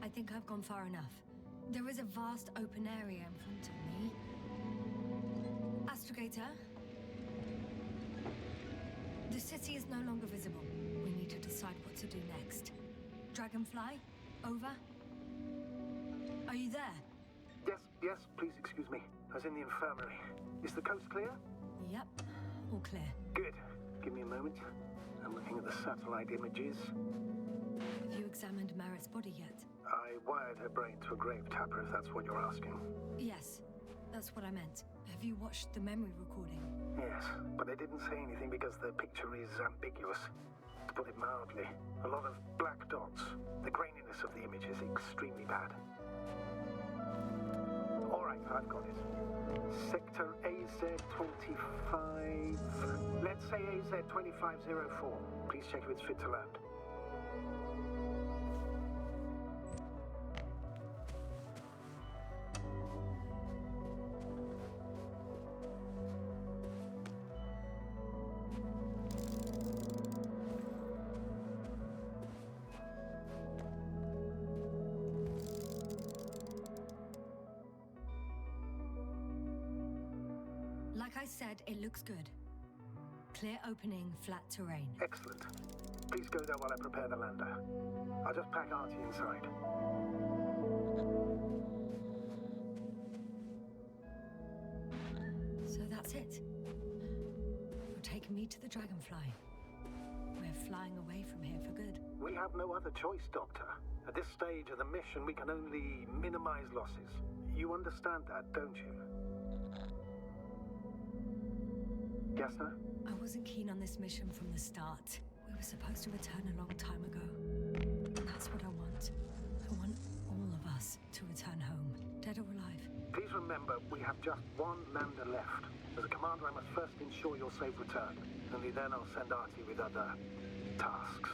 I think I've gone far enough. There is a vast open area in front of me. Astrogator? The city is no longer visible. We need to decide what to do next. Dragonfly? Over? Are you there? Yes, please excuse me. I was in the infirmary. Is the coast clear? Yep, all clear. Good. Give me a moment. I'm looking at the satellite images. Have you examined Merritt's body yet? I wired her brain to a grave tapper, if that's what you're asking. Yes, that's what I meant. Have you watched the memory recording? Yes, but I didn't say anything because the picture is ambiguous. To put it mildly, a lot of black dots. The graininess of the image is extremely bad. All right, I've got it. Sector AZ-25... Let's say AZ-2504. Please check if it's fit to land. Like I said, it looks good. Clear opening, flat terrain. Excellent. Please go there while I prepare the lander. I'll just pack Artie inside. So that's it. You're taking me to the Dragonfly. We're flying away from here for good. We have no other choice, Doctor. At this stage of the mission, we can only minimize losses. You understand that, don't you? Yes, sir? I wasn't keen on this mission from the start. We were supposed to return a long time ago. And that's what I want. I want all of us to return home, dead or alive. Please remember, we have just one lander left. As a commander, I must first ensure your safe return. Only then I'll send Artie with other tasks.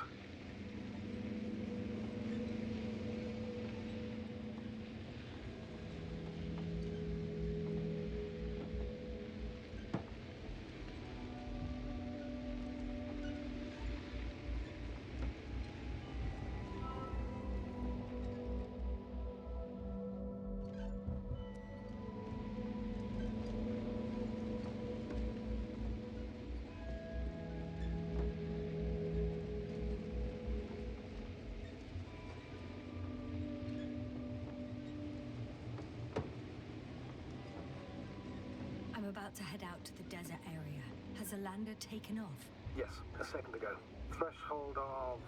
I'm about to head out to the desert area. Has a lander taken off? Yes, a second ago. Threshold of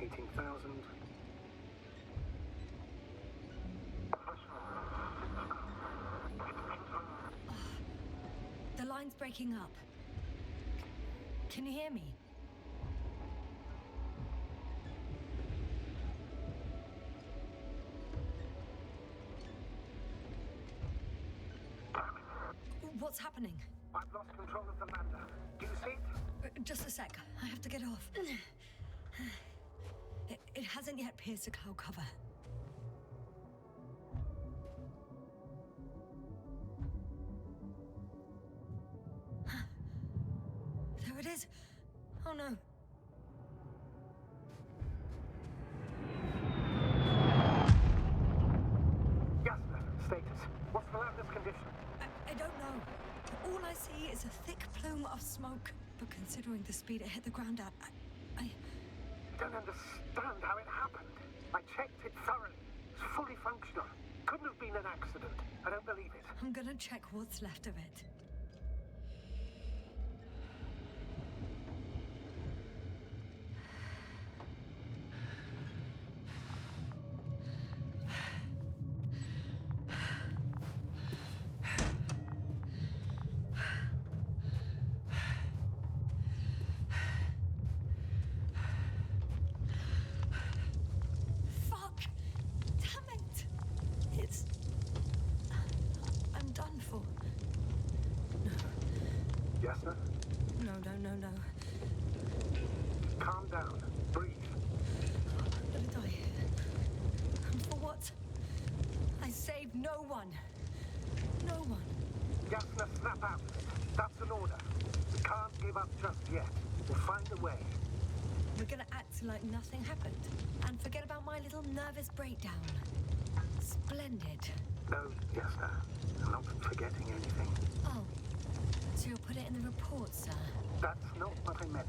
18,000. The line's breaking up. Can you hear me? What's happening? I've lost control of the lander. Do you see it? Just a sec. I have to get off. It hasn't yet pierced a cloud cover. There it is. Oh no. Yes, sir. Status. What's the lander's condition? I don't know. All I see is a thick plume of smoke. But considering the speed it hit the ground at, I don't understand how it happened. I checked it thoroughly. It's fully functional. Couldn't have been an accident. I don't believe it. I'm gonna check what's left of it. Yes, sir? No. Calm down. Breathe. I'm gonna die here. And for what? I saved no one. No one. Yasna, snap out. That's an order. We can't give up just yet. We'll find a way. We're gonna act like nothing happened. And forget about my little nervous breakdown. Splendid. No, yes, sir. I'm not forgetting anything. Oh, so you'll put it in the report, sir? That's not what I meant.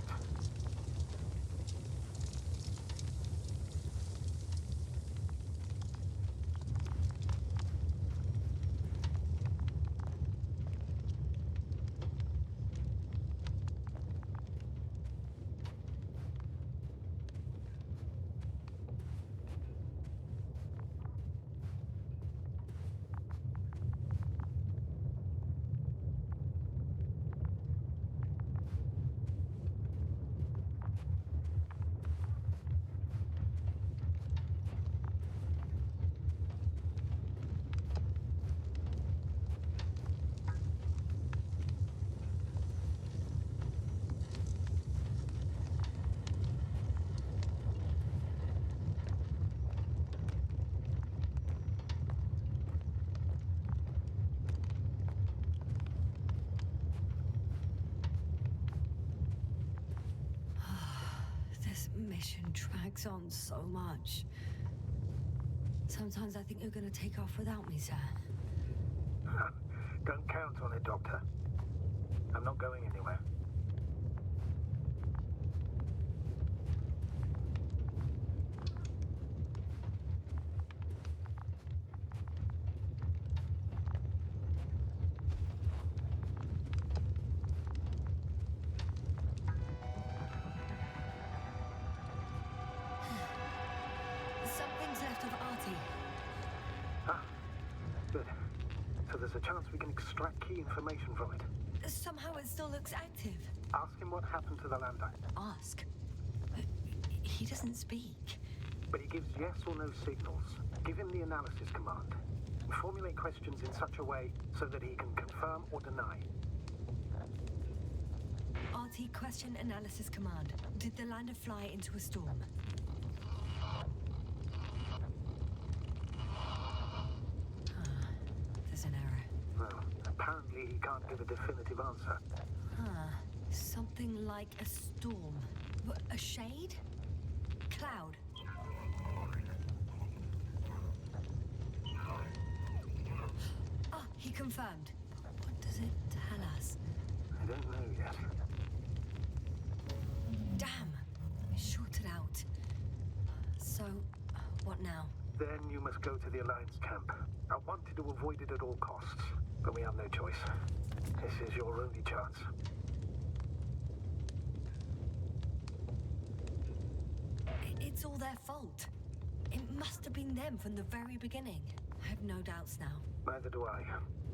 This mission drags on so much. Sometimes I think you're gonna take off without me, sir. Don't count on it, Doctor. I'm not going anywhere. Something's left of Artie. Ah, good. So there's a chance we can extract key information from it. Somehow it still looks active. Ask him what happened to the lander. Ask? He doesn't speak. But he gives yes or no signals. Give him the analysis command. Formulate questions in such a way so that he can confirm or deny. RT question analysis command. Did the lander fly into a storm? There's an error. Well, apparently he can't give a definitive answer. Something like a storm. A shade? Cloud. He confirmed. What does it tell us? I don't know yet. Damn! I shorted out. So, what now? Then you must go to the Alliance camp. I wanted to avoid it at all costs, but we have no choice. This is your only chance. It's all their fault. It must have been them from the very beginning. I have no doubts now. Neither do I.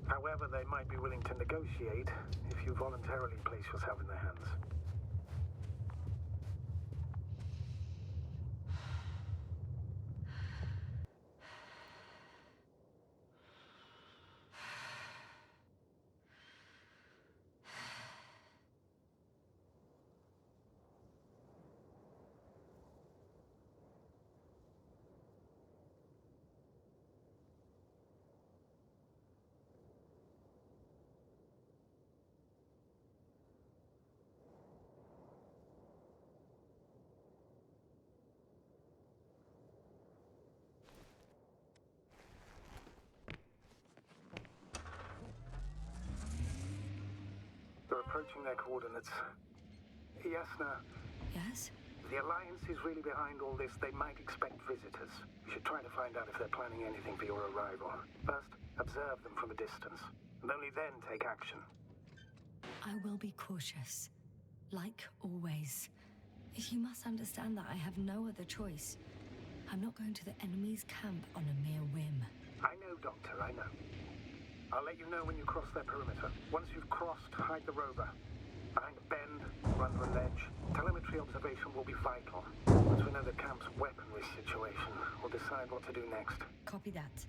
However, they might be willing to negotiate if you voluntarily place yourself in their hands. They're approaching their coordinates. Yasna, Yes? the Alliance is really behind all this. They might expect visitors. We should try to find out if they're planning anything for your arrival. First, observe them from a distance, and only then take action. I will be cautious. Like always. You must understand that I have no other choice. I'm not going to the enemy's camp on a mere whim. I know, Doctor, I know. I'll let you know when you cross their perimeter. Once you've crossed, hide the rover. Behind a bend, or under a ledge. Telemetry observation will be vital. Once we know the camp's weaponry situation, we'll decide what to do next. Copy that.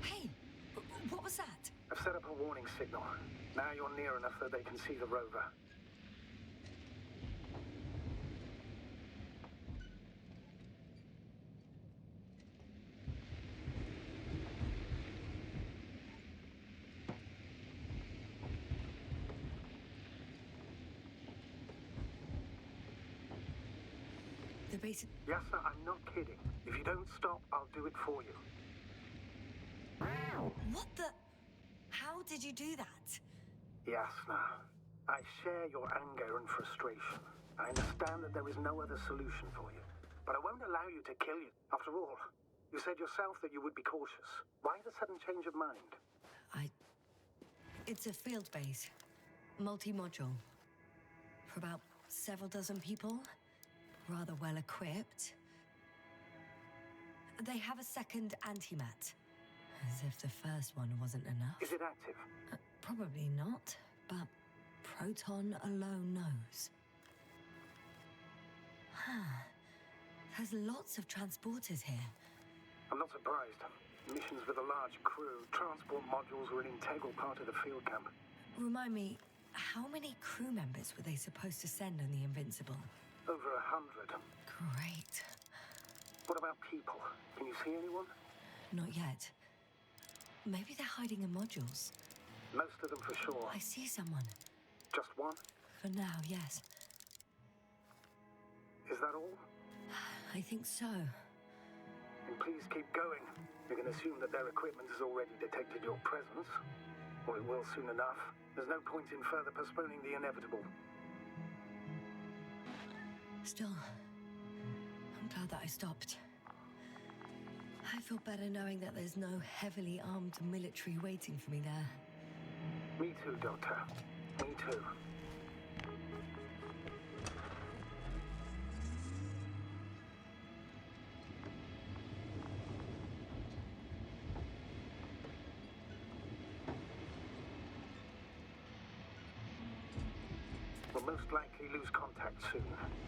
Hey, what was that? I've I've set up a warning signal. Now you're near enough that they can see the rover. The basic... Yes, sir, I'm not kidding. If you don't stop, I'll do it for you. What the... How did you do that? Yasna, I share your anger and frustration. I understand that there is no other solution for you. But I won't allow you to kill you. After all, you said yourself that you would be cautious. Why the sudden change of mind? It's a field base. Multi-module. For about several dozen people. Rather well equipped. They have a second antimat. As if the first one wasn't enough. Is it active? Probably not, but Proton alone knows. There's lots of transporters here. I'm not surprised. Missions with a large crew, transport modules were an integral part of the field camp. Remind me, how many crew members were they supposed to send on the Invincible? Over 100. Great. What about people? Can you see anyone? Not yet. Maybe they're hiding in modules. Most of them for sure. I see someone. Just one? For now, yes. Is that all? I think so. Then please keep going. You can assume that their equipment has already detected your presence. Or it will soon enough. There's no point in further postponing the inevitable. Still, I'm glad that I stopped. I feel better knowing that there's no heavily armed military waiting for me there. Me too, Doctor. Me too. We'll most likely lose contact soon.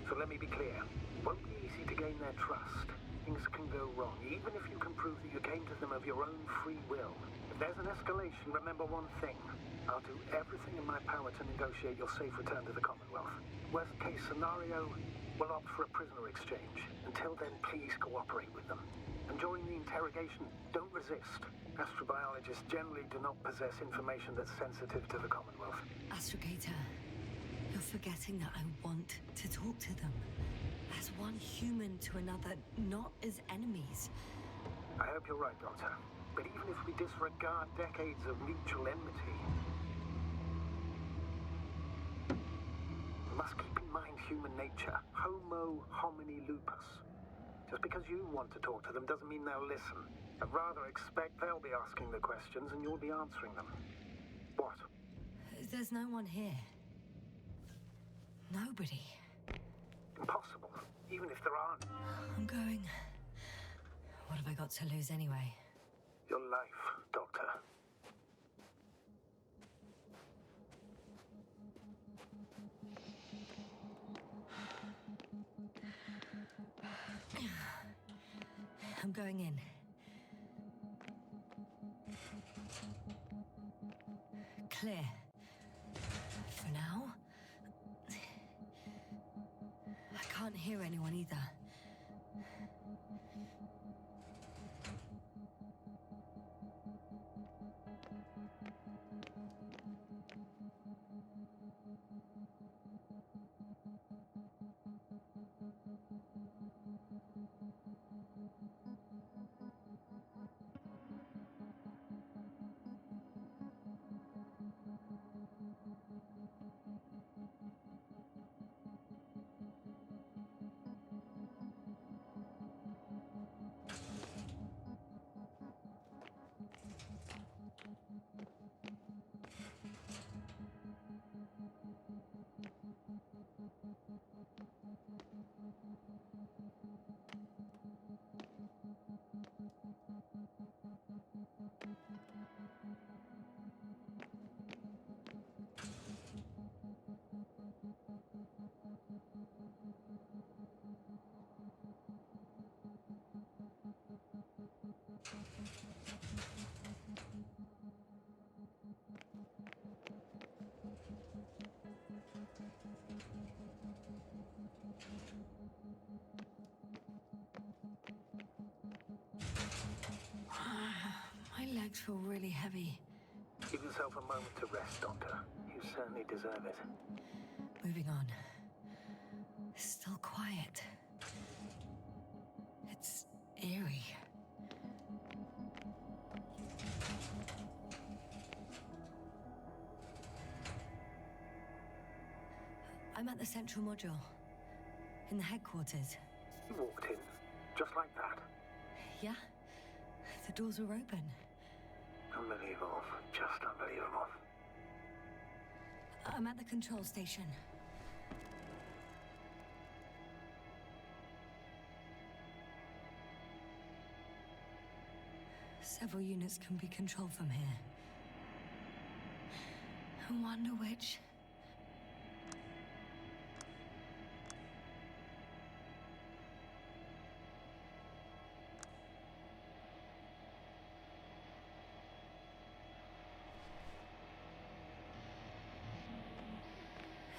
So let me be clear. It won't be easy to gain their trust. Things can go wrong, even if you can prove that you came to them of your own free will. If there's an escalation, remember one thing. I'll do everything in my power to negotiate your safe return to the Commonwealth. Worst case scenario, we'll opt for a prisoner exchange. Until then, please cooperate with them. And during the interrogation, don't resist. Astrobiologists generally do not possess information that's sensitive to the Commonwealth. Astrogator, you're forgetting that I want to talk to them. As one human to another, not as enemies. I hope you're right, Doctor. But even if we disregard decades of mutual enmity, we must keep in mind human nature. Homo homini lupus. Just because you want to talk to them doesn't mean they'll listen. I'd rather expect they'll be asking the questions and you'll be answering them. What? There's no one here. Nobody. Impossible. Even if there aren't. I'm going. What have I got to lose anyway? Your life, Doctor. I'm going in. Clear. For now. I can't hear anyone either. legs feel really heavy. Give yourself a moment to rest, Doctor. You certainly deserve it. Moving on. Still quiet. It's eerie. I'm at the central module. In the headquarters. You walked in, just like that. Yeah? The doors were open. Unbelievable. Just unbelievable. I'm at the control station. Several units can be controlled from here. I wonder which...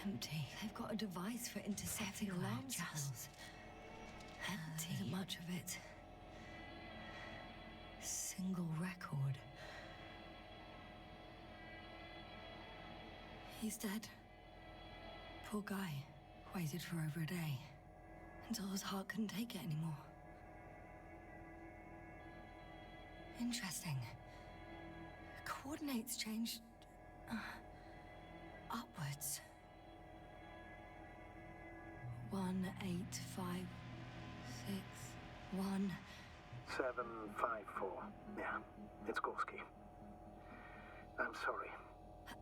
Empty. They've got a device for intercepting alarm channels. Empty. Isn't much of it. Single record. He's dead. Poor guy. Waited for over a day. Until his heart couldn't take it anymore. Interesting. Coordinates changed... upwards. 1, 8, 5, 6, 1... 754. Yeah, it's Gorski. I'm sorry.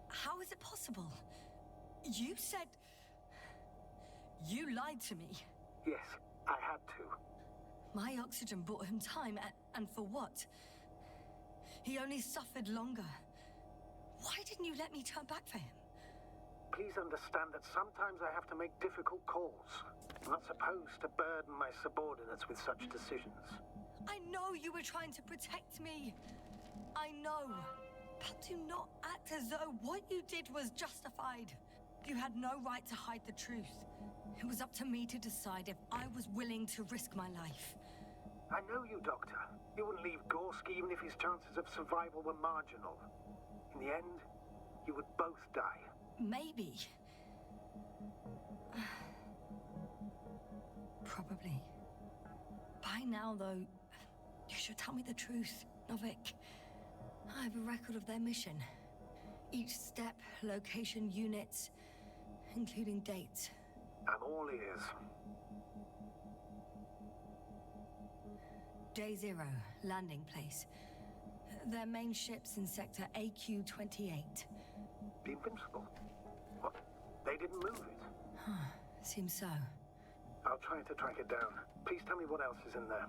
How is it possible? You said... You lied to me. Yes, I had to. My oxygen bought him time, and for what? He only suffered longer. Why didn't you let me turn back for him? Please understand that sometimes I have to make difficult calls. I'm not supposed to burden my subordinates with such decisions. I know you were trying to protect me. I know. But do not act as though what you did was justified. You had no right to hide the truth. It was up to me to decide if I was willing to risk my life. I know you, Doctor. You wouldn't leave Gorski even if his chances of survival were marginal. In the end, you would both die. Maybe. Probably. By now, though, you should tell me the truth, Novik. I have a record of their mission. Each step, location, units, including dates. I'm all ears. Day 0, landing place. Their main ship's in sector AQ-28. The Invincible? What? They didn't move it? Seems so. I'll try to track it down. Please tell me what else is in there.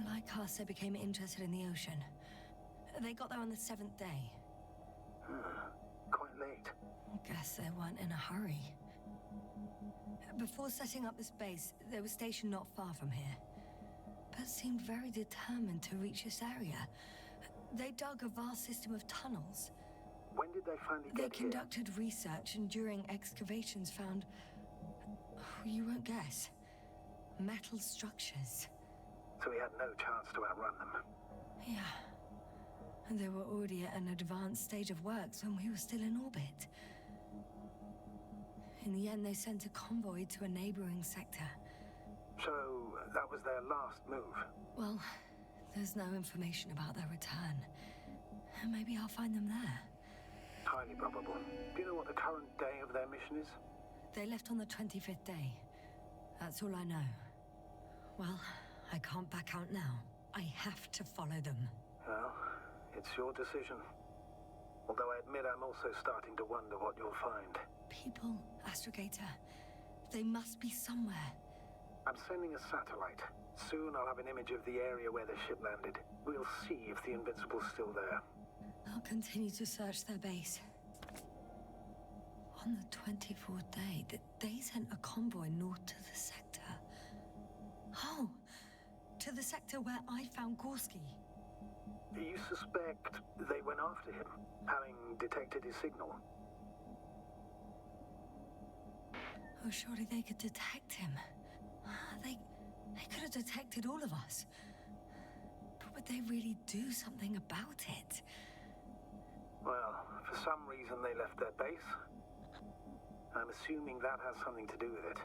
Like us, they became interested in the ocean. They got there on the 7th day. Quite late. Guess they weren't in a hurry. Before setting up this base, they were stationed not far from here. But seemed very determined to reach this area. They dug a vast system of tunnels. When did they finally get here? They conducted research and during excavations found... you won't guess. Metal structures. So we had no chance to outrun them. Yeah. And they were already at an advanced stage of works when we were still in orbit. In the end, they sent a convoy to a neighboring sector. So, that was their last move? Well, there's no information about their return. Maybe I'll find them there. Highly probable. Do you know what the current day of their mission is? They left on the 25th day. That's all I know. Well, I can't back out now. I have to follow them. Well, it's your decision. Although I admit I'm also starting to wonder what you'll find. People, Astrogator. They must be somewhere. I'm sending a satellite. Soon I'll have an image of the area where the ship landed. We'll see if the Invincible's still there. I'll continue to search their base. On the 24th day, they sent a convoy north to the sector. Oh, to the sector where I found Gorski. You suspect they went after him, having detected his signal? Oh, surely they could detect him. They could have detected all of us. But would they really do something about it? Well, for some reason they left their base. I'm assuming that has something to do with it.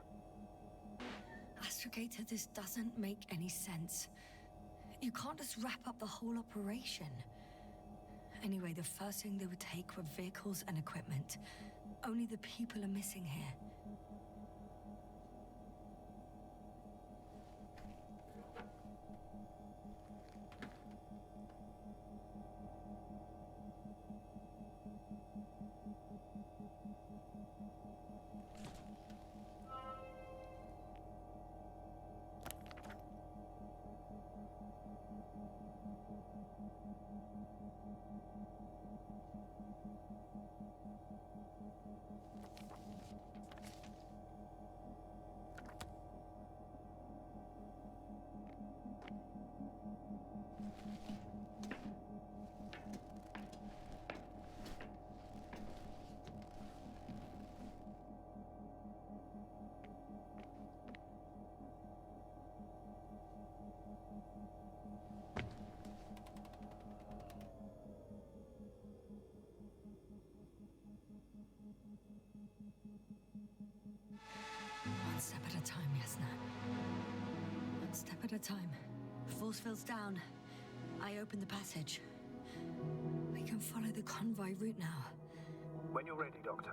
Astrogator, this doesn't make any sense. You can't just wrap up the whole operation. Anyway, the first thing they would take were vehicles and equipment. Only the people are missing here. One step at a time, Yasna. One step at a time. Force field's down. I open the passage. We can follow the convoy route now. When you're ready, Doctor.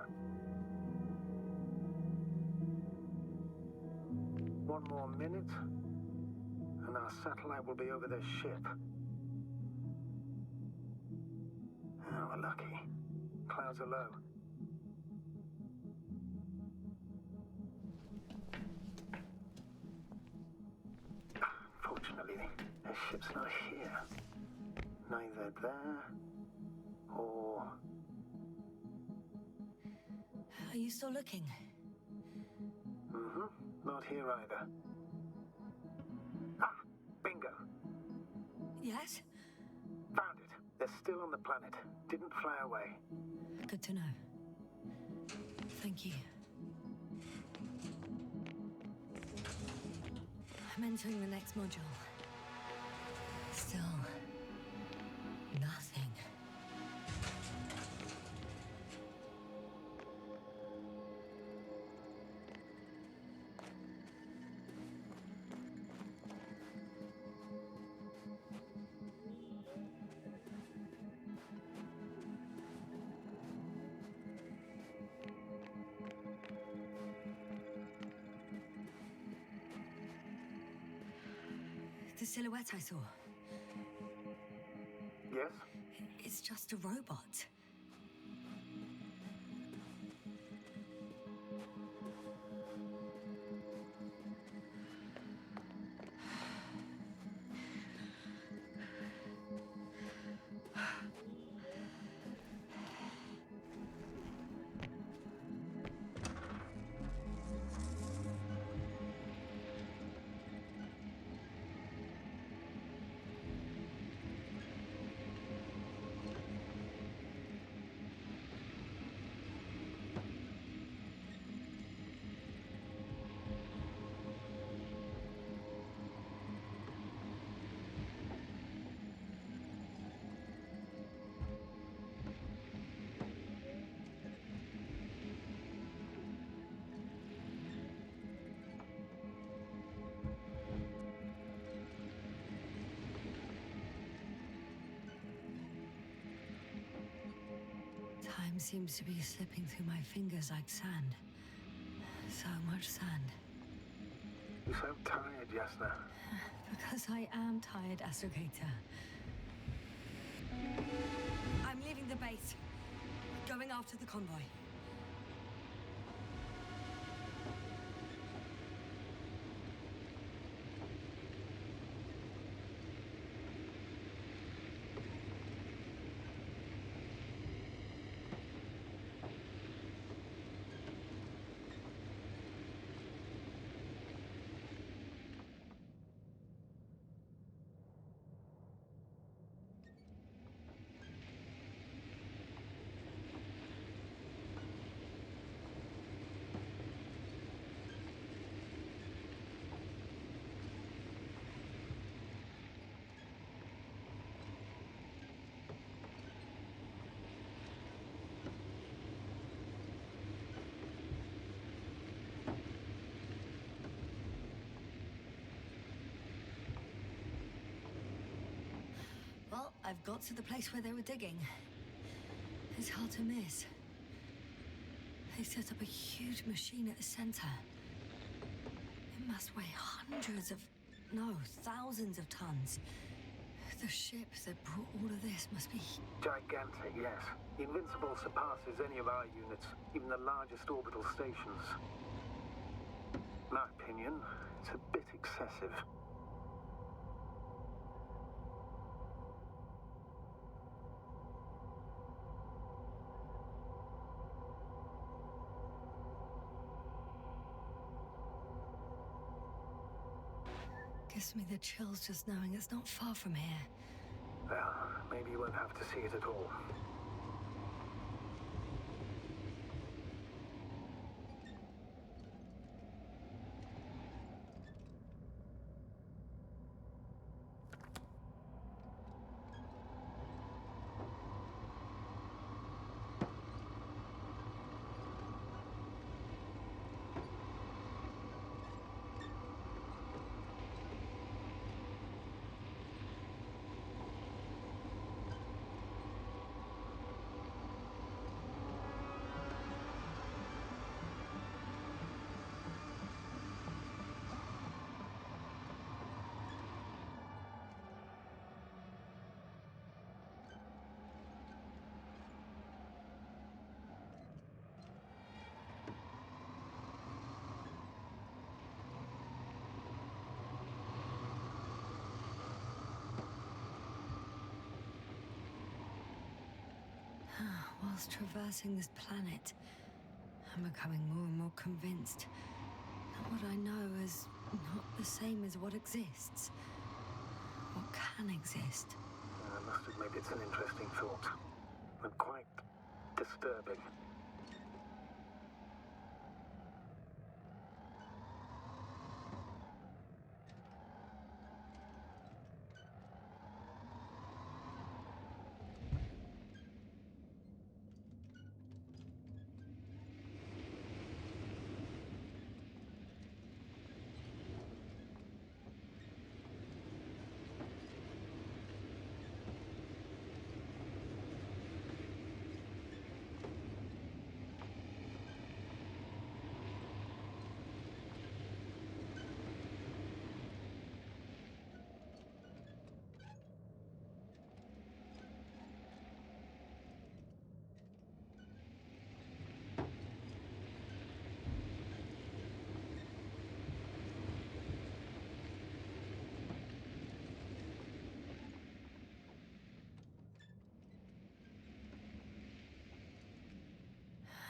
One more minute, and our satellite will be over their ship. Oh, we're lucky. Clouds are low. Fortunately, their ship's not here. Neither there or... Are you still looking? Mm-hmm. Not here either. Ah! Bingo! Yes? Found it. They're still on the planet. Didn't fly away. Good to know. Thank you. I'm entering the next module. Still... nothing. The silhouette I saw. Yes? It's just a robot. Time seems to be slipping through my fingers like sand. So much sand. You sound tired, Yasna. Because I am tired, Astrogator. I'm leaving the base. Going after the convoy. spots of the place where they were digging. It's hard to miss. They set up a huge machine at the center. It must weigh thousands of tons. The ship that brought all of this must be... Gigantic, yes. The Invincible surpasses any of our units, even the largest orbital stations. In my opinion, it's a bit excessive. Gives me the chills just knowing it's not far from here. Well, maybe you won't have to see it at all. Whilst traversing this planet, I'm becoming more and more convinced that what I know is not the same as what exists. What can exist. I must admit it's an interesting thought, and quite disturbing.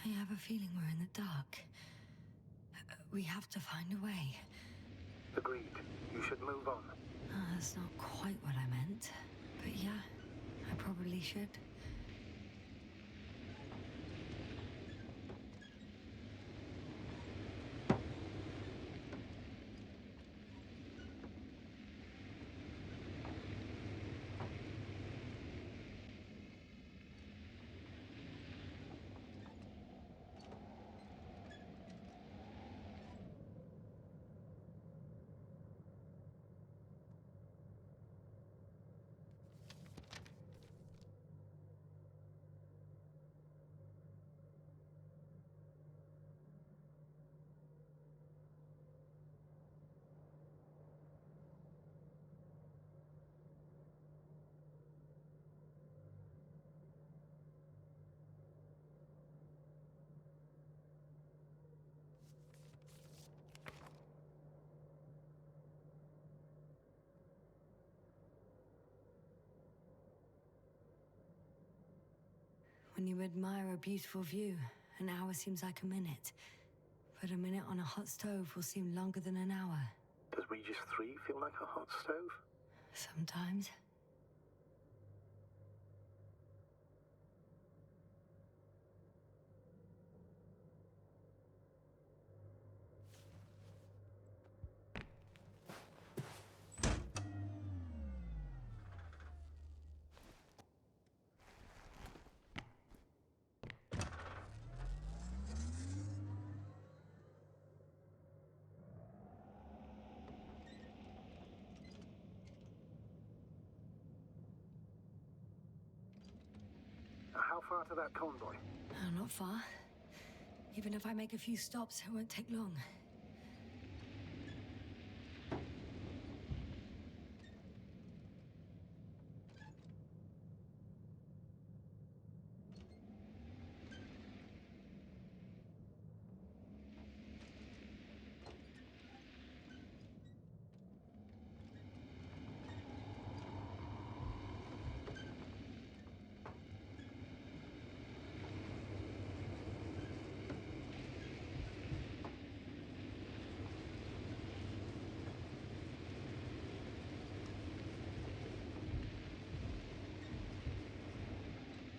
I have a feeling we're in the dark. We have to find a way. Agreed. You should move on. That's not quite what I meant. But yeah, I probably should. When you admire a beautiful view, an hour seems like a minute. But a minute on a hot stove will seem longer than an hour. Does Regis 3 feel like a hot stove? Sometimes. How far to that convoy? Not far. Even if I make a few stops, it won't take long.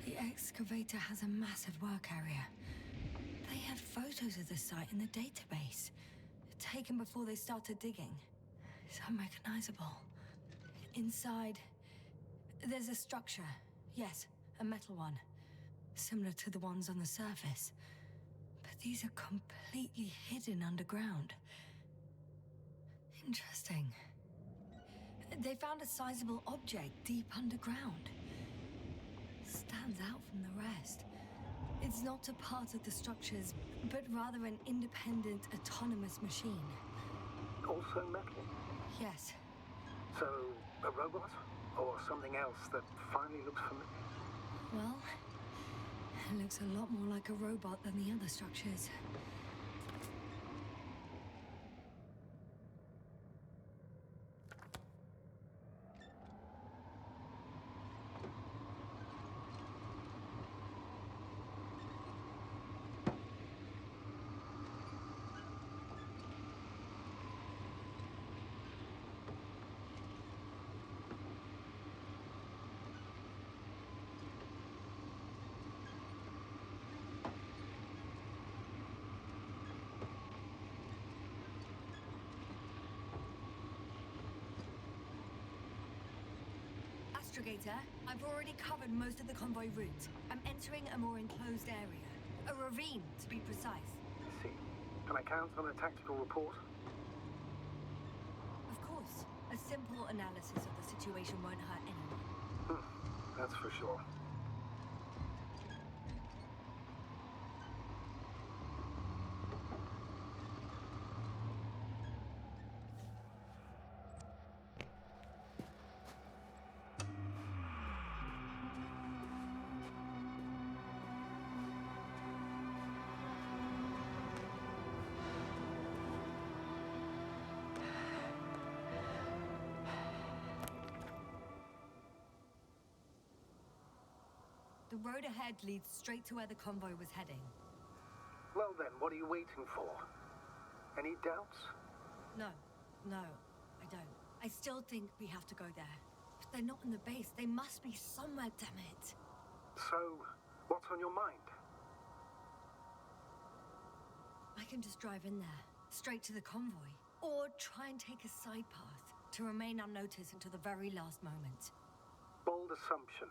The excavator has a massive work area. They had photos of the site in the database, taken before they started digging. It's unrecognizable. Inside, there's a structure. Yes, a metal one. Similar to the ones on the surface. But these are completely hidden underground. Interesting. They found a sizable object deep underground. Stands out from the rest. It's not a part of the structures, but rather an independent, autonomous machine. Also metal? Yes. So, a robot? Or something else that finally looks familiar? Well, it looks a lot more like a robot than the other structures. Astrogator, I've already covered most of the convoy route. I'm entering a more enclosed area. A ravine, to be precise. I see. Can I count on a tactical report? Of course. A simple analysis of the situation won't hurt anyone. That's for sure. The road ahead leads straight to where the convoy was heading. Well then, what are you waiting for? Any doubts? No, I don't. I still think we have to go there. But they're not in the base. They must be somewhere, damn it. So, what's on your mind? I can just drive in there, straight to the convoy. Or try and take a side path to remain unnoticed until the very last moment. Bold assumption.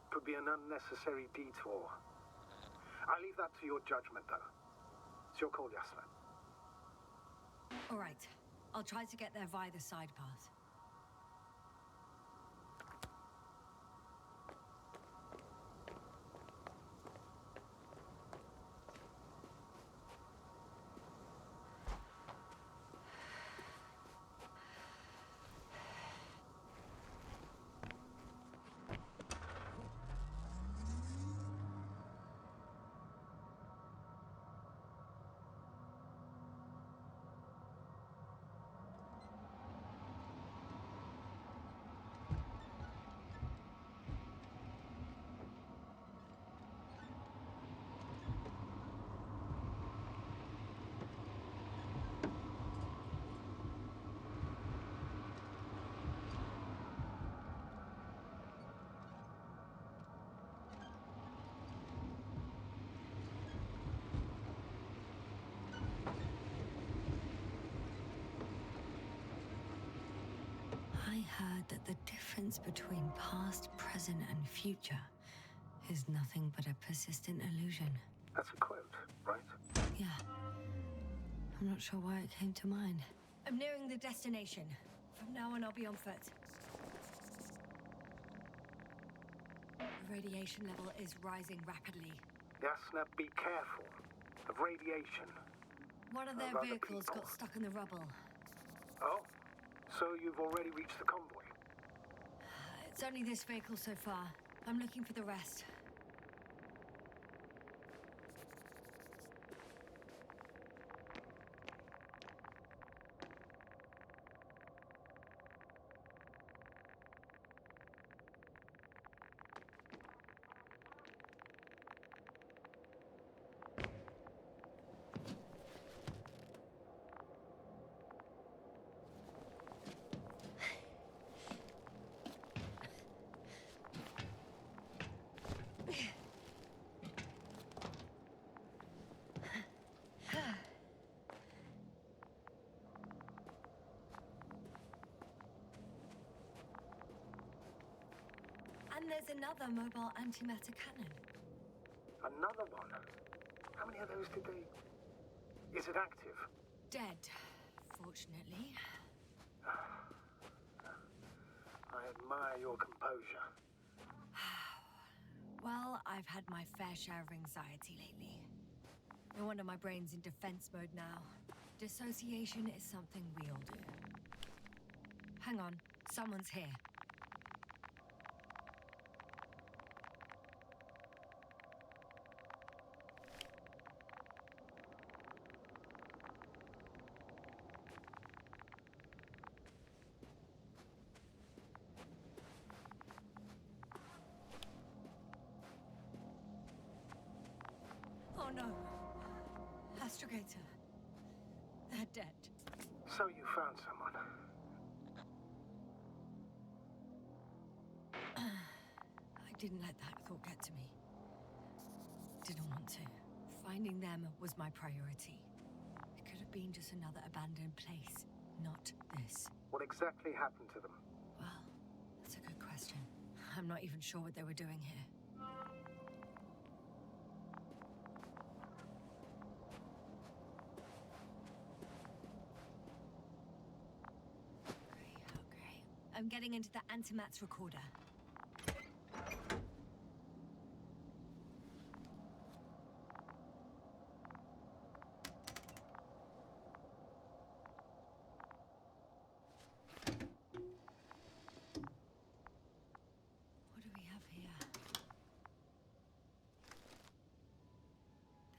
Could be an unnecessary detour. I leave that to your judgment, though. It's your call, Yasna. All right. I'll try to get there via the side path. I heard that the difference between past, present, and future is nothing but a persistent illusion. That's a quote, right? Yeah. I'm not sure why it came to mind. I'm nearing the destination. From now on, I'll be on foot. The radiation level is rising rapidly. Yasna, be careful of radiation. One of their Of other vehicles people. got stuck in the rubble. Oh? So you've already reached the convoy? It's only this vehicle so far. I'm looking for the rest. And there's another mobile antimatter cannon. Another one? How many of those did they... Is it active? Dead, fortunately. I admire your composure. Well, I've had my fair share of anxiety lately. No wonder my brain's in defense mode now. Dissociation is something we all do. Hang on, someone's here. Oh no. Astrogator. They're dead. So you found someone. I didn't let that thought get to me. Didn't want to. Finding them was my priority. It could have been just another abandoned place, not this. What exactly happened to them? Well, that's a good question. I'm not even sure what they were doing here. Okay. I'm getting into the antimat's recorder. What do we have here?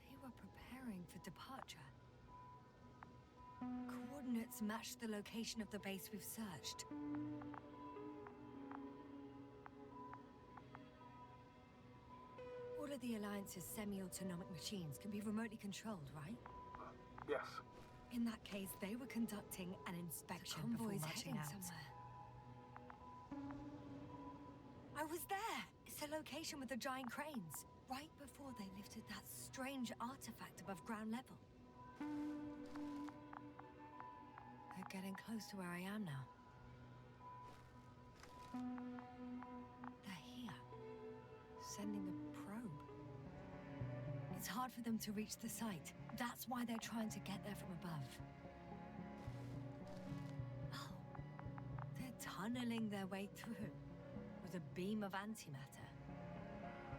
They were preparing for departure. Coordinates match the location of the base we've searched. All of the Alliance's semi-autonomic machines can be remotely controlled, right? Yes. In that case, they were conducting an inspection before marching out. Somewhere. I was there! It's the location with the giant cranes. Right before they lifted that strange artifact above ground level. They're getting close to where I am now. They're here. Sending a probe. It's hard for them to reach the site. That's why they're trying to get there from above. Oh. They're tunneling their way through with a beam of antimatter.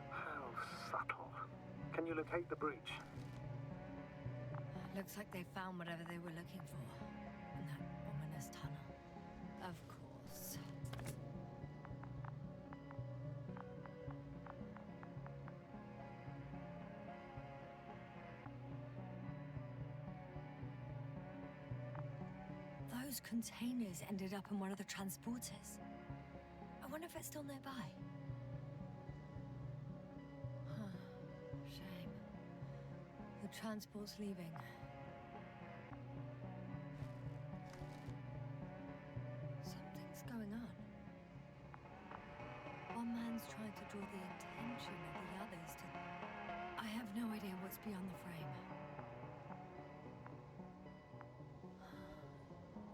How subtle. Can you locate the breach? Looks like they found whatever they were looking for. In that ominous tunnel. Of course. Those containers ended up in one of the transporters. I wonder if it's still nearby. Huh. Shame. The transport's leaving. Something's going on. One man's trying to draw the attention of the others to... I have no idea what's beyond the frame.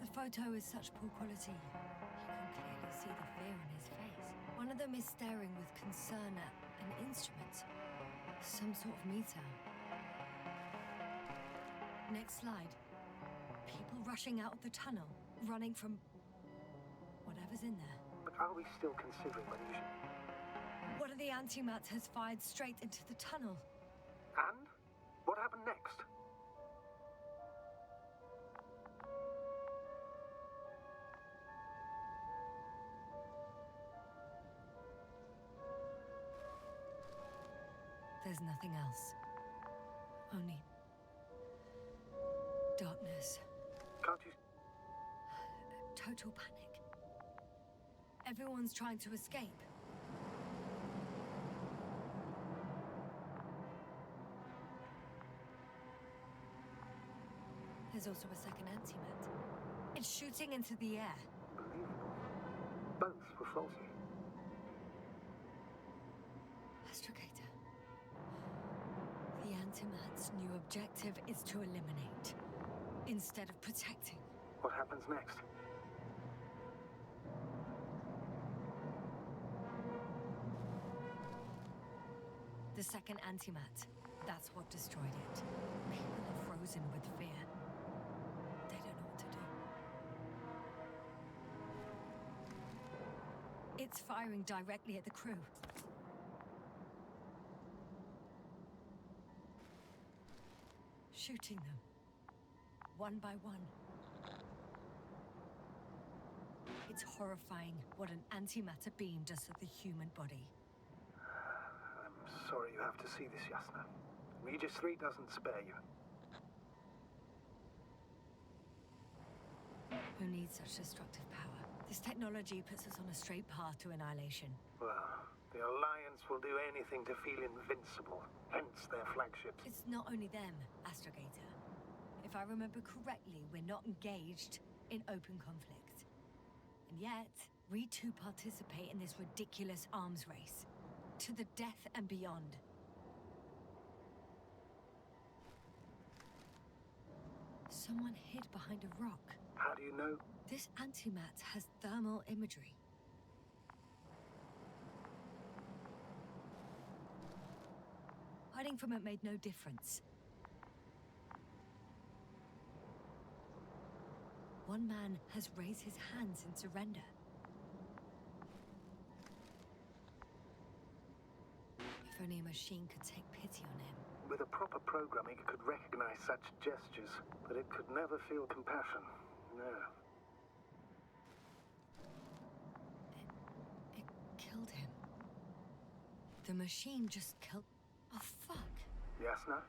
The photo is such poor quality. You can clearly see the fear in his face. One of them is staring with concern at an instrument. Some sort of meter. Next slide. People rushing out of the tunnel, running from whatever's in there. But are we still considering whether you should... What are the antimat has fired straight into the tunnel. And? What happened next? There's nothing else. Only darkness. Can't you... Total panic. Everyone's trying to escape. There's also a second antimat. It's shooting into the air. Unbelievable. Both were faulty. Astrogator. The antimat's new objective is to eliminate, instead of protecting. What happens next? The second antimat. That's what destroyed it. People are frozen with fear. They don't know what to do. It's firing directly at the crew. Shooting them. One by one. It's horrifying what an antimatter beam does to the human body. I'm sorry you have to see this, Yasna. Regis 3 doesn't spare you. Who needs such destructive power? This technology puts us on a straight path to annihilation. Well, the Alliance will do anything to feel invincible, hence their flagships. It's not only them, Astrogator. If I remember correctly, we're not engaged in open conflict. And yet, we too participate in this ridiculous arms race. To the death and beyond. Someone hid behind a rock. How do you know? This antimat has thermal imagery. Hiding from it made no difference. One man has raised his hands in surrender. If only a machine could take pity on him. With a proper programming, it could recognize such gestures, but it could never feel compassion. No. It killed him. The machine just killed... Oh, fuck. Yasna?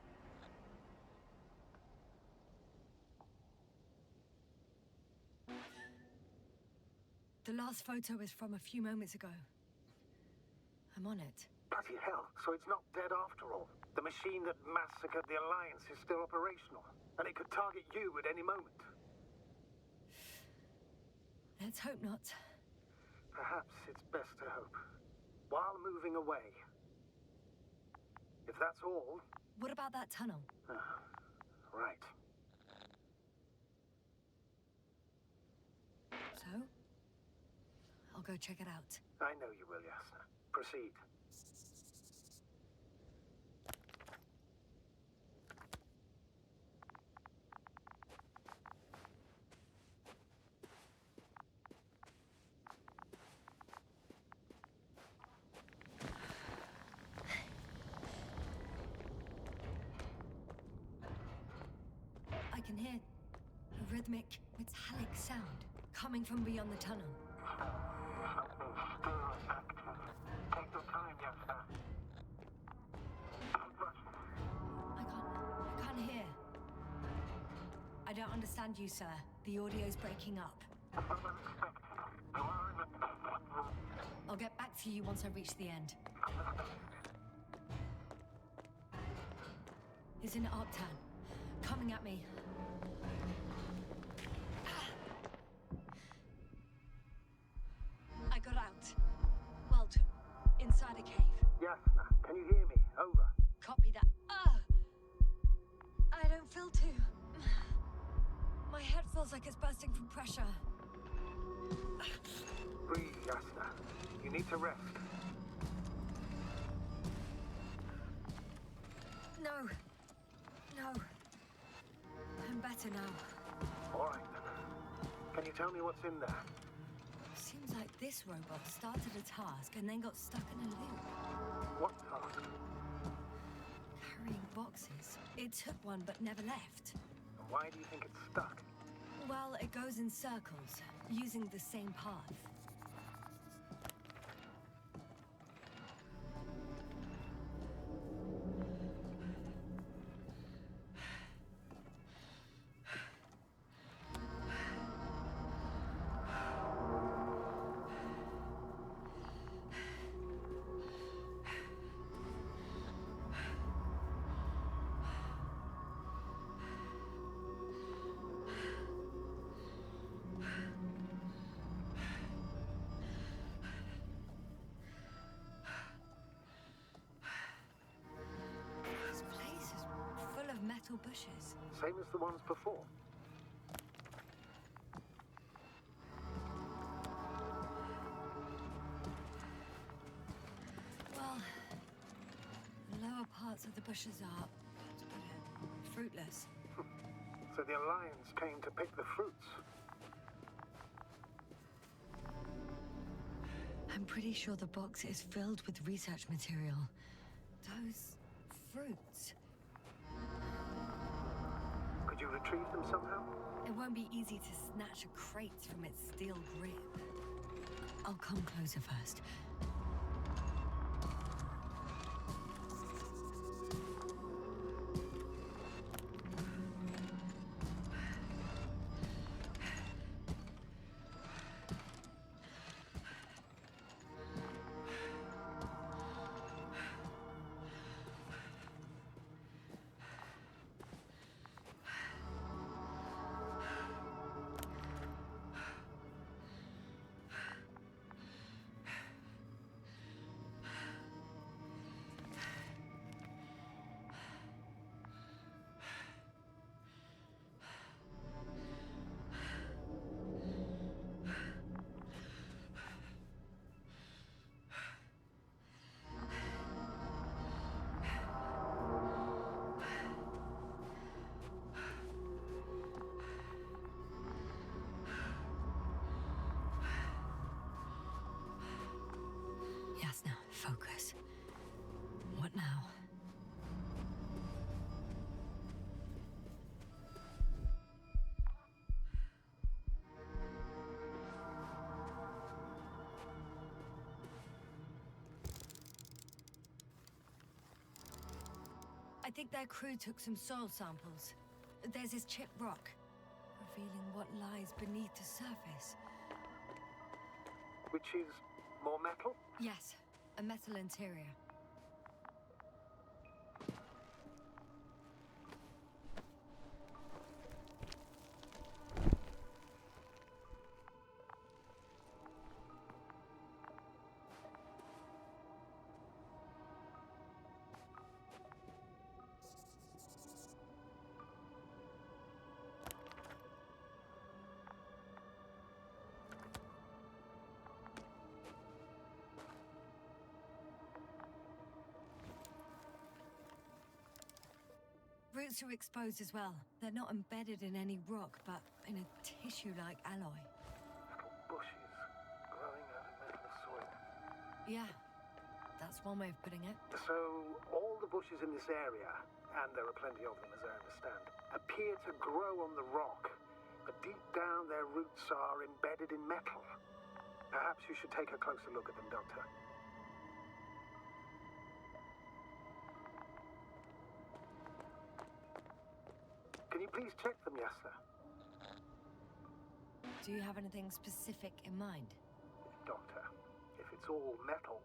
The last photo is from a few moments ago. I'm on it. Bloody hell, so it's not dead after all. The machine that massacred the Alliance is still operational, and it could target you at any moment. Let's hope not. Perhaps it's best to hope. While moving away. If that's all... What about that tunnel? Right. So? I'll go check it out. I know you will, Yasna. Proceed. I can hear a rhythmic, metallic sound coming from beyond the tunnel. Take your time, Yasna. I can't hear. I don't understand you, sir. The audio's breaking up. I'll get back to you once I reach the end. He's in Arctan. Coming at me. I got out. Well, inside a cave. Yasna, can you hear me? Over. Copy that. I don't feel too... My head feels like it's bursting from pressure. Breathe, Yasna. You need to rest. No. I'm better now. All right, then. Can you tell me what's in there? Seems like this robot started a task and then got stuck in a loop. It took one but never left. And why do you think it's stuck? Well, it goes in circles, using the same path. This place is full of metal bushes. Same as the ones before. Well, the lower parts of the bushes are, let's put it, fruitless. So the Alliance came to pick the fruits. I'm pretty sure the box is filled with research material. Those fruits. Could you retrieve them somehow? It won't be easy to snatch a crate from its steel grip. I'll come closer first. Yes, now, focus. What now? I think their crew took some soil samples. There's this chipped rock, revealing what lies beneath the surface. Which is more metal? Yes, a metal interior. Roots are exposed as well. They're not embedded in any rock, but in a tissue-like alloy. Little bushes growing out of metal soil. Yeah, that's one way of putting it. So, all the bushes in this area, and there are plenty of them as I understand, appear to grow on the rock, but deep down their roots are embedded in metal. Perhaps you should take a closer look at them, Doctor. Can you please check them, yes, sir? Do you have anything specific in mind? Doctor, if it's all metal...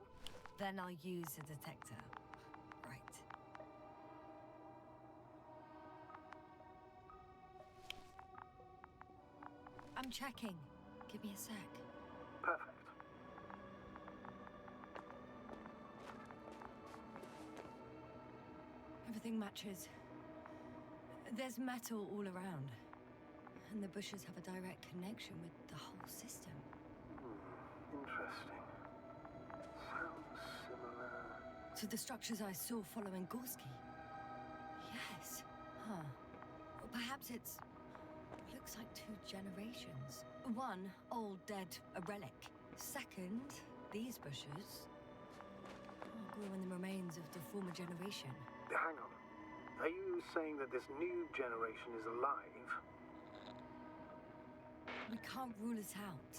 Then I'll use a detector. Right. I'm checking. Give me a sec. Perfect. Everything matches. There's metal all around. And the bushes have a direct connection with the whole system. Interesting. Sounds similar... To the structures I saw following Gorski. Yes. Huh. Or perhaps it's... looks like 2 generations. One, old, dead, a relic. Second, these bushes grew in the remains of the former generation. Hang on. Are you saying that this new generation is alive? We can't rule it out.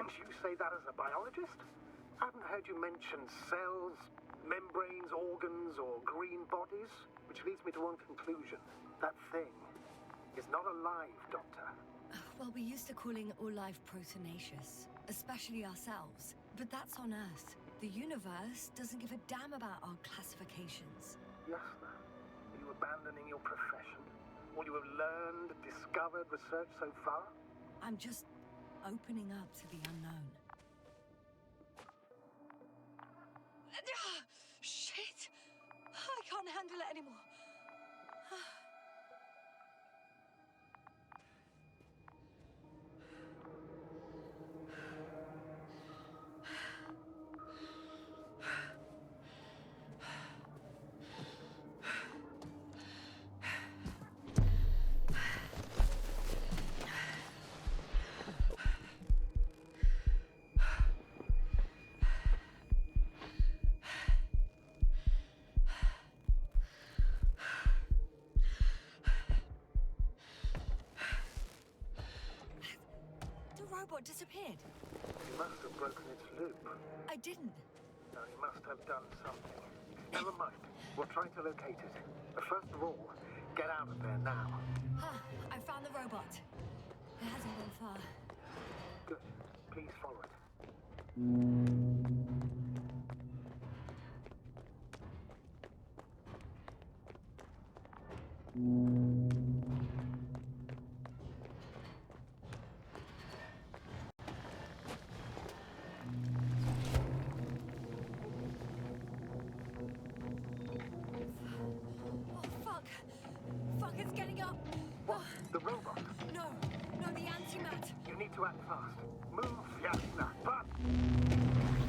And you say that as a biologist? I haven't heard you mention cells, membranes, organs, or green bodies, which leads me to one conclusion. That thing is not alive, Doctor. Well, we used to calling all life proteinaceous, especially ourselves. But that's on Earth. The universe doesn't give a damn about our classifications. Yasna, are you abandoning your profession? All you have learned, discovered, researched so far? I'm just opening up to the unknown. Shit! I can't handle it anymore. The robot disappeared. You must have broken its loop. I didn't. No, you must have done something. Never mind. We'll try to locate it. But first of all, get out of there now. I found the robot. It hasn't gone far. Good. Please follow it. Oh, fuck! Fuck, it's getting up! What? The robot? No, the antimat! You need to act fast. Move, Yasna. But...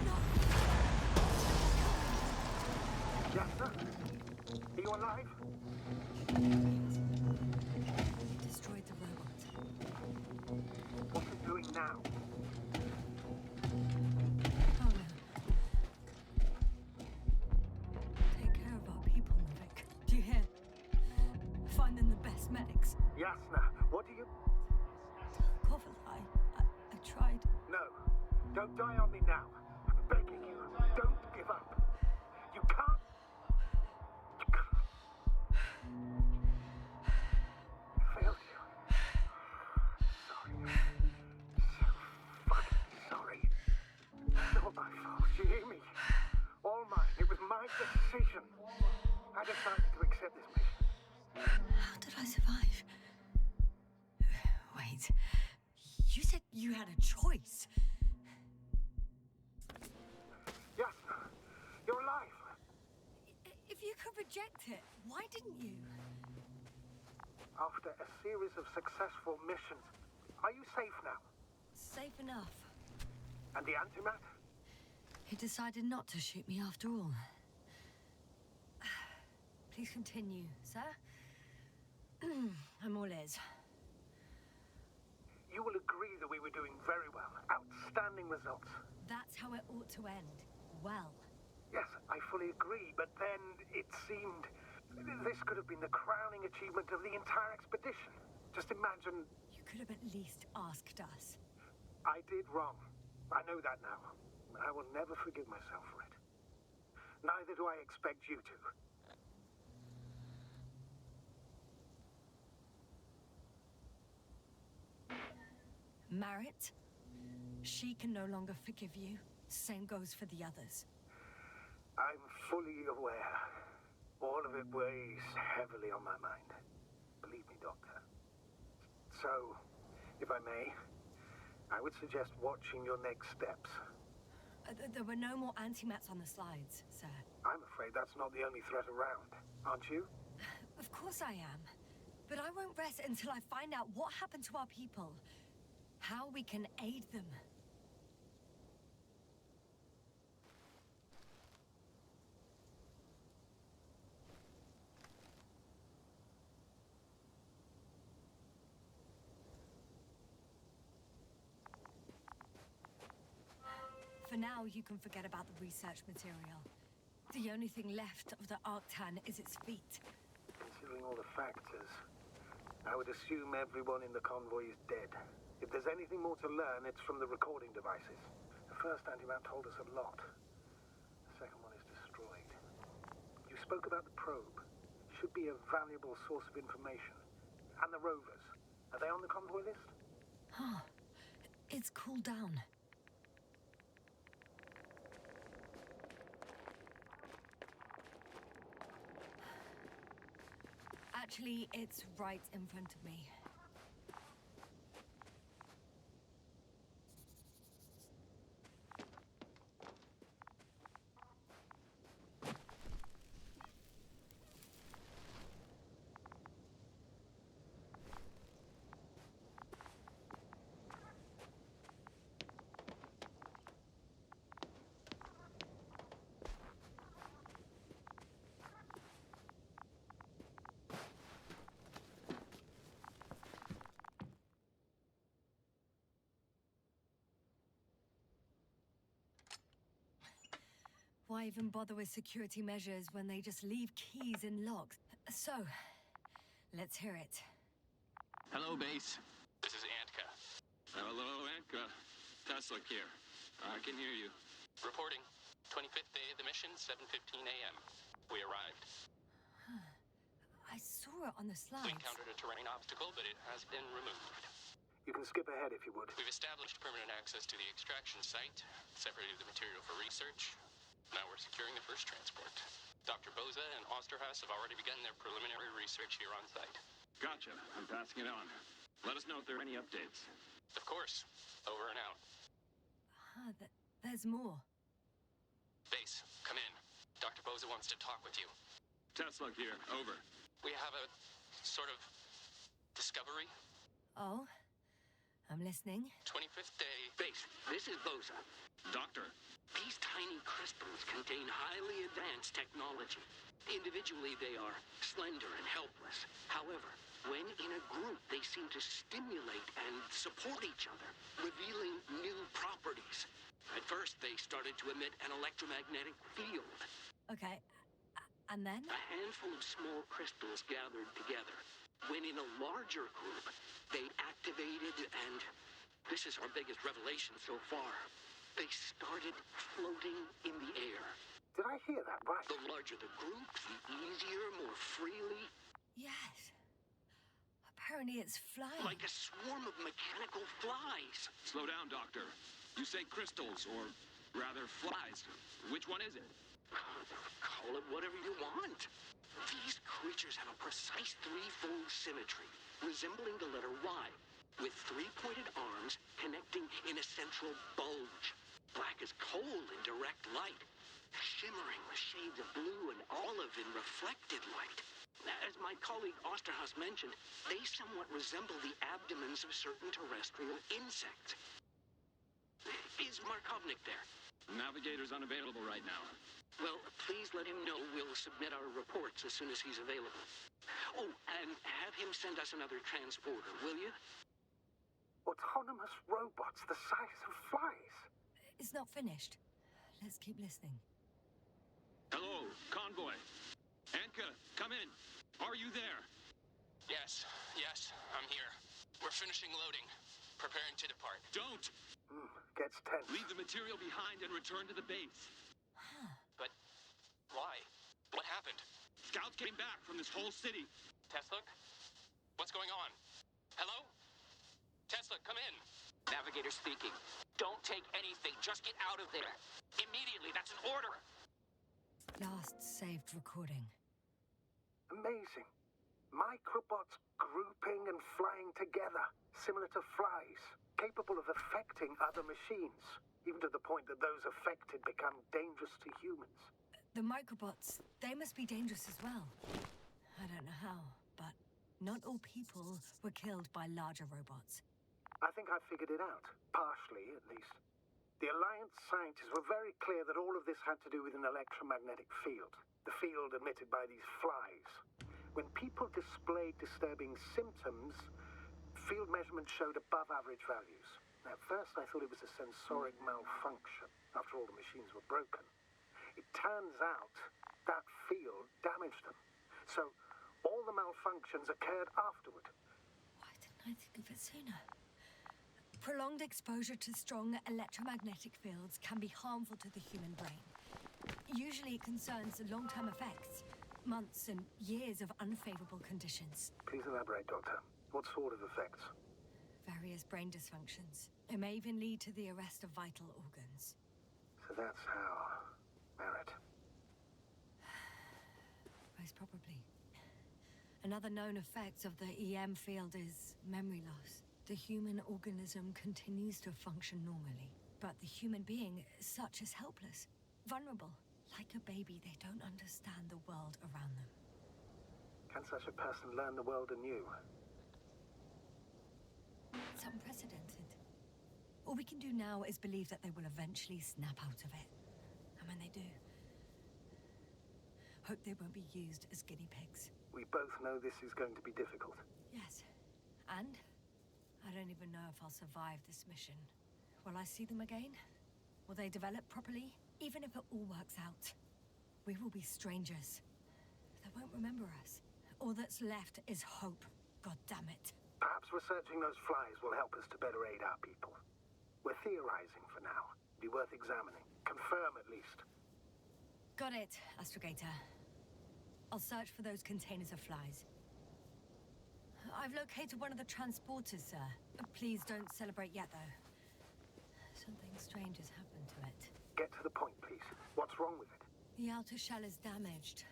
No! Yasna? Are you alive? Destroyed the robot. What's it doing now? Oh no. Take care of our people, Vic. Do you hear? Find them the best medics. Yasna, what do you... Kovalai, I tried. No. Don't die on me now. I'm begging you. Don't give up. You can't... You can't... I failed you. Sorry. So fucking sorry. It's all my fault. You hear me? All mine. It was my decision. I decided to accept this mission. How did I survive? Wait. You said you had a choice. Yasna, you're alive. If you could reject it, why didn't you? After a series of successful missions, are you safe now? Safe enough. And the antimat? He decided not to shoot me after all. Please continue, sir. I'm all ears. You will agree that we were doing very well. Outstanding results. That's how it ought to end. Well. Yes, I fully agree, but then it seemed... This could have been the crowning achievement of the entire expedition. Just imagine... You could have at least asked us. I did wrong. I know that now. I will never forgive myself for it. Neither do I expect you to. Marit, she can no longer forgive you. Same goes for the others. I'm fully aware. All of it weighs heavily on my mind. Believe me, Doctor. So, if I may, I would suggest watching your next steps. There were no more antimats on the slides, sir. I'm afraid that's not the only threat around, aren't you? Of course I am. But I won't rest until I find out what happened to our people. How we can aid them. For now, you can forget about the research material. The only thing left of the Arctan is its feet. considering all the factors, I would assume everyone in the convoy is dead. If there's anything more to learn, it's from the recording devices. The first anti-map told us a lot. The second one is destroyed. You spoke about the probe. Should be a valuable source of information. And the rovers. Are they on the convoy list? Huh. It's cooled down. Actually, it's right in front of me. Why even bother with security measures when they just leave keys in locks? So, let's hear it. Hello, base. This is Antka. Hello, Antka. Tesla here. I can hear you. Reporting. 25th day of the mission, 7:15 a.m. We arrived. I saw it on the We slides. encountered a terrain obstacle, but it has been removed. You can skip ahead if you would. We've established permanent access to the extraction site, separated the material for research. Now we're securing the first transport. Dr. Boza and Osterhaus have already begun their preliminary research here on site. Gotcha. I'm passing it on. Let us know if there are any updates. Of course. Over and out. There's more. Base, come in. Dr. Boza wants to talk with you. Tesla here. Over. We have a sort of discovery. Oh? I'm listening. 25th day. Base, this is Boza. Doctor. These tiny crystals contain highly advanced technology. Individually, they are slender and helpless. However, when in a group, they seem to stimulate and support each other, revealing new properties. At first, they started to emit an electromagnetic field. Okay. And then? A handful of small crystals gathered together. When in a larger group, they activated and... this is our biggest revelation so far. They started floating in the air. Did I hear that right? The larger the group, the easier, more freely. Yes. Apparently it's flying. Like a swarm of mechanical flies. Slow down, Doctor. You say crystals, or rather flies. Which one is it? Call it whatever you want. These creatures have a precise threefold symmetry, resembling the letter Y, with three-pointed arms connecting in a central bulge. Black as coal in direct light, shimmering with shades of blue and olive in reflected light. As my colleague Osterhaus mentioned, they somewhat resemble the abdomens of certain terrestrial insects. Is Markovnik there? Navigator's unavailable right now. Well, please let him know we'll submit our reports as soon as he's available. Oh, and have him send us another transporter, will you? Autonomous robots the size of flies. It's not finished. Let's keep listening. Hello, convoy. Anka, come in. Are you there? Yes, I'm here. We're finishing loading. Preparing to depart. Don't! Gets tense. Leave the material behind and return to the base. But why? What happened? Scouts came back from this whole city. Tesla? What's going on? Hello? Tesla, come in. Navigator speaking. Don't take anything. Just get out of there. Immediately. That's an order. Last saved recording. Amazing. Microbots grouping and flying together, similar to flies, capable of affecting other machines, even to the point that those affected become dangerous to humans. The microbots, they must be dangerous as well. I don't know how, but not all people were killed by larger robots. I think I figured it out, partially at least. The Alliance scientists were very clear that all of this had to do with an electromagnetic field, the field emitted by these flies. When people displayed disturbing symptoms, field measurements showed above average values. At first I thought it was a sensoric malfunction, after all the machines were broken. It turns out that field damaged them. So All the malfunctions occurred afterward. Why didn't I think of it sooner? Prolonged exposure to strong electromagnetic fields can be harmful to the human brain. Usually it concerns long-term effects, months and years of unfavorable conditions. Please elaborate, Doctor. What sort of effects? Various brain dysfunctions. It may even lead to the arrest of vital organs. So that's how... Merit. Most probably. Another known effect of the EM field is memory loss. The human organism continues to function normally, but the human being as such is helpless, vulnerable. Like a baby, they don't understand the world around them. Can such a person learn the world anew? It's unprecedented. All we can do now is believe that they will eventually snap out of it. And when they do, hope they won't be used as guinea pigs. We both know this is going to be difficult. Yes. And I don't even know if I'll survive this mission. Will I see them again? Will they develop properly? Even if it all works out, we will be strangers. They won't remember us. All that's left is hope. God damn it. Perhaps researching those flies will help us to better aid our people. We're theorizing for now. Be worth examining. Confirm at least. Got it, Astrogator. I'll search for those containers of flies. I've located one of the transporters, sir. Please don't celebrate yet, though. Something strange has happened to it. Get to the point, please. What's wrong with it? The outer shell is damaged.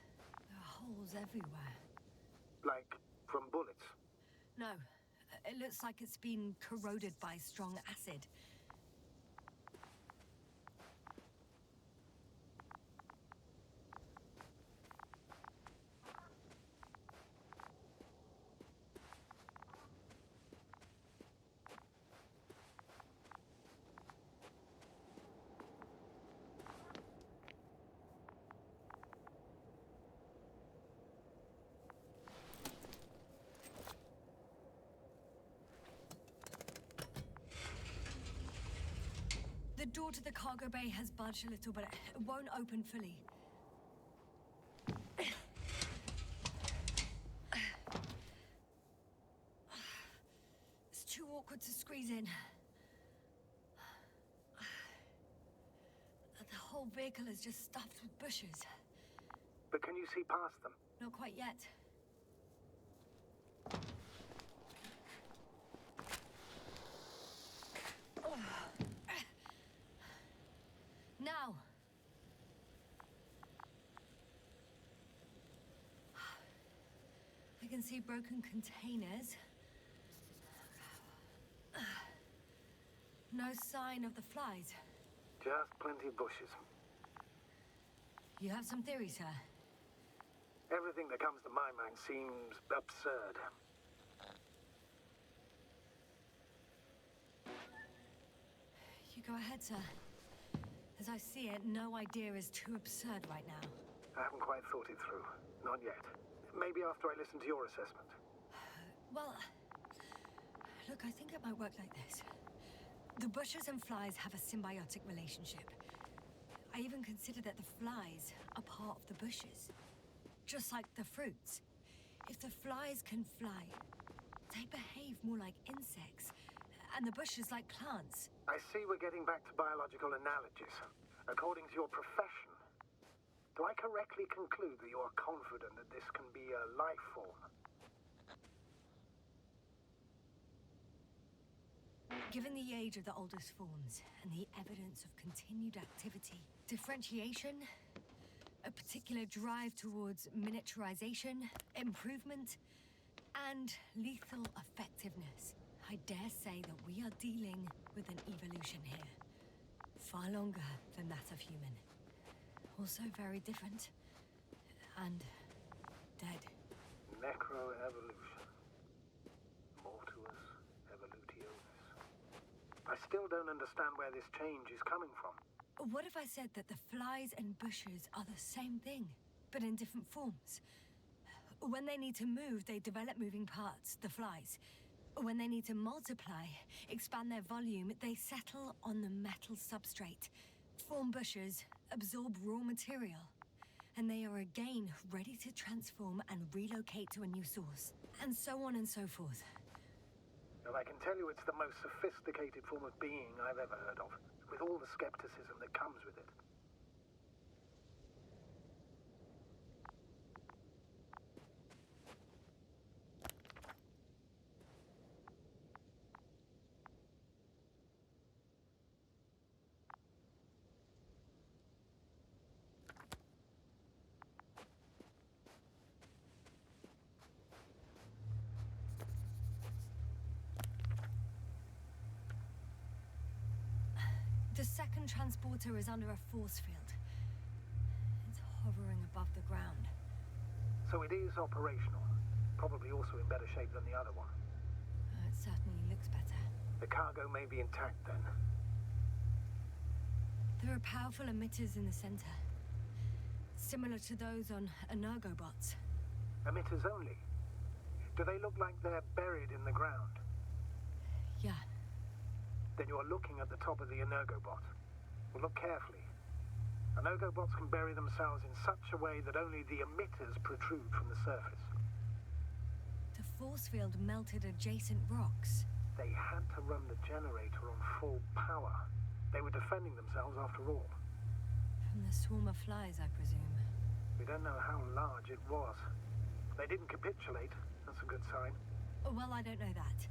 There are holes everywhere. Like from bullets? No. It looks like it's been corroded by strong acid. The door to the cargo bay has budged a little, but it won't open fully. It's too awkward to squeeze in. The whole vehicle is just stuffed with bushes. But can you see past them? Not quite yet. Now. I can see broken containers. No sign of the flies. Just plenty of bushes. You have some theories, sir? Everything that comes to my mind seems absurd. You go ahead, sir. As I see it, no idea is too absurd right now. I haven't quite thought it through. Not yet. Maybe after I listen to your assessment. Well, look, I think it might work like this. The bushes and flies have a symbiotic relationship. I even consider that the flies are part of the bushes. Just like the fruits. If the flies can fly, they behave more like insects, and the bushes like plants. I see we're getting back to biological analogies. According to your profession, do I correctly conclude that you are confident that this can be a life form? Given the age of the oldest forms and the evidence of continued activity, differentiation, a particular drive towards miniaturization, improvement, and lethal effectiveness, I dare say that we are dealing with an evolution here. Far longer than that of human. Also very different. And dead. Necroevolution. Mortuus evolutionis. I still don't understand where this change is coming from. What if I said that the flies and bushes are the same thing, but in different forms? When they need to move, they develop moving parts, the flies. When they need to multiply, expand their volume, they settle on the metal substrate, form bushes, absorb raw material. and they are again ready to transform and relocate to a new source, and so on and so forth. And I can tell you it's the most sophisticated form of being I've ever heard of, with all the skepticism that comes with it. The second transporter is under a force field. It's hovering above the ground. So it is operational. Probably also in better shape than the other one. It certainly looks better. The cargo may be intact then. There are powerful emitters in the center, similar to those on Energobots. Emitters only? Do they look like they're buried in the ground? Yeah. Then you're looking at the top of the Energobot. Well, look carefully. Energobots can bury themselves in such a way that only the emitters protrude from the surface. The force field melted adjacent rocks. They had to run the generator on full power. They were defending themselves after all. From the swarm of flies, I presume. We don't know how large it was. They didn't capitulate. That's a good sign. Oh, well, I don't know that.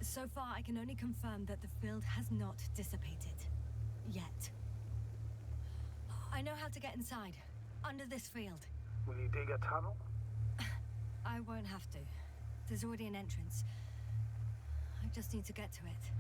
So far, I can only confirm that the field has not dissipated. Yet. I know how to get inside. Under this field. Will you dig a tunnel? I won't have to. There's already an entrance. I just need to get to it.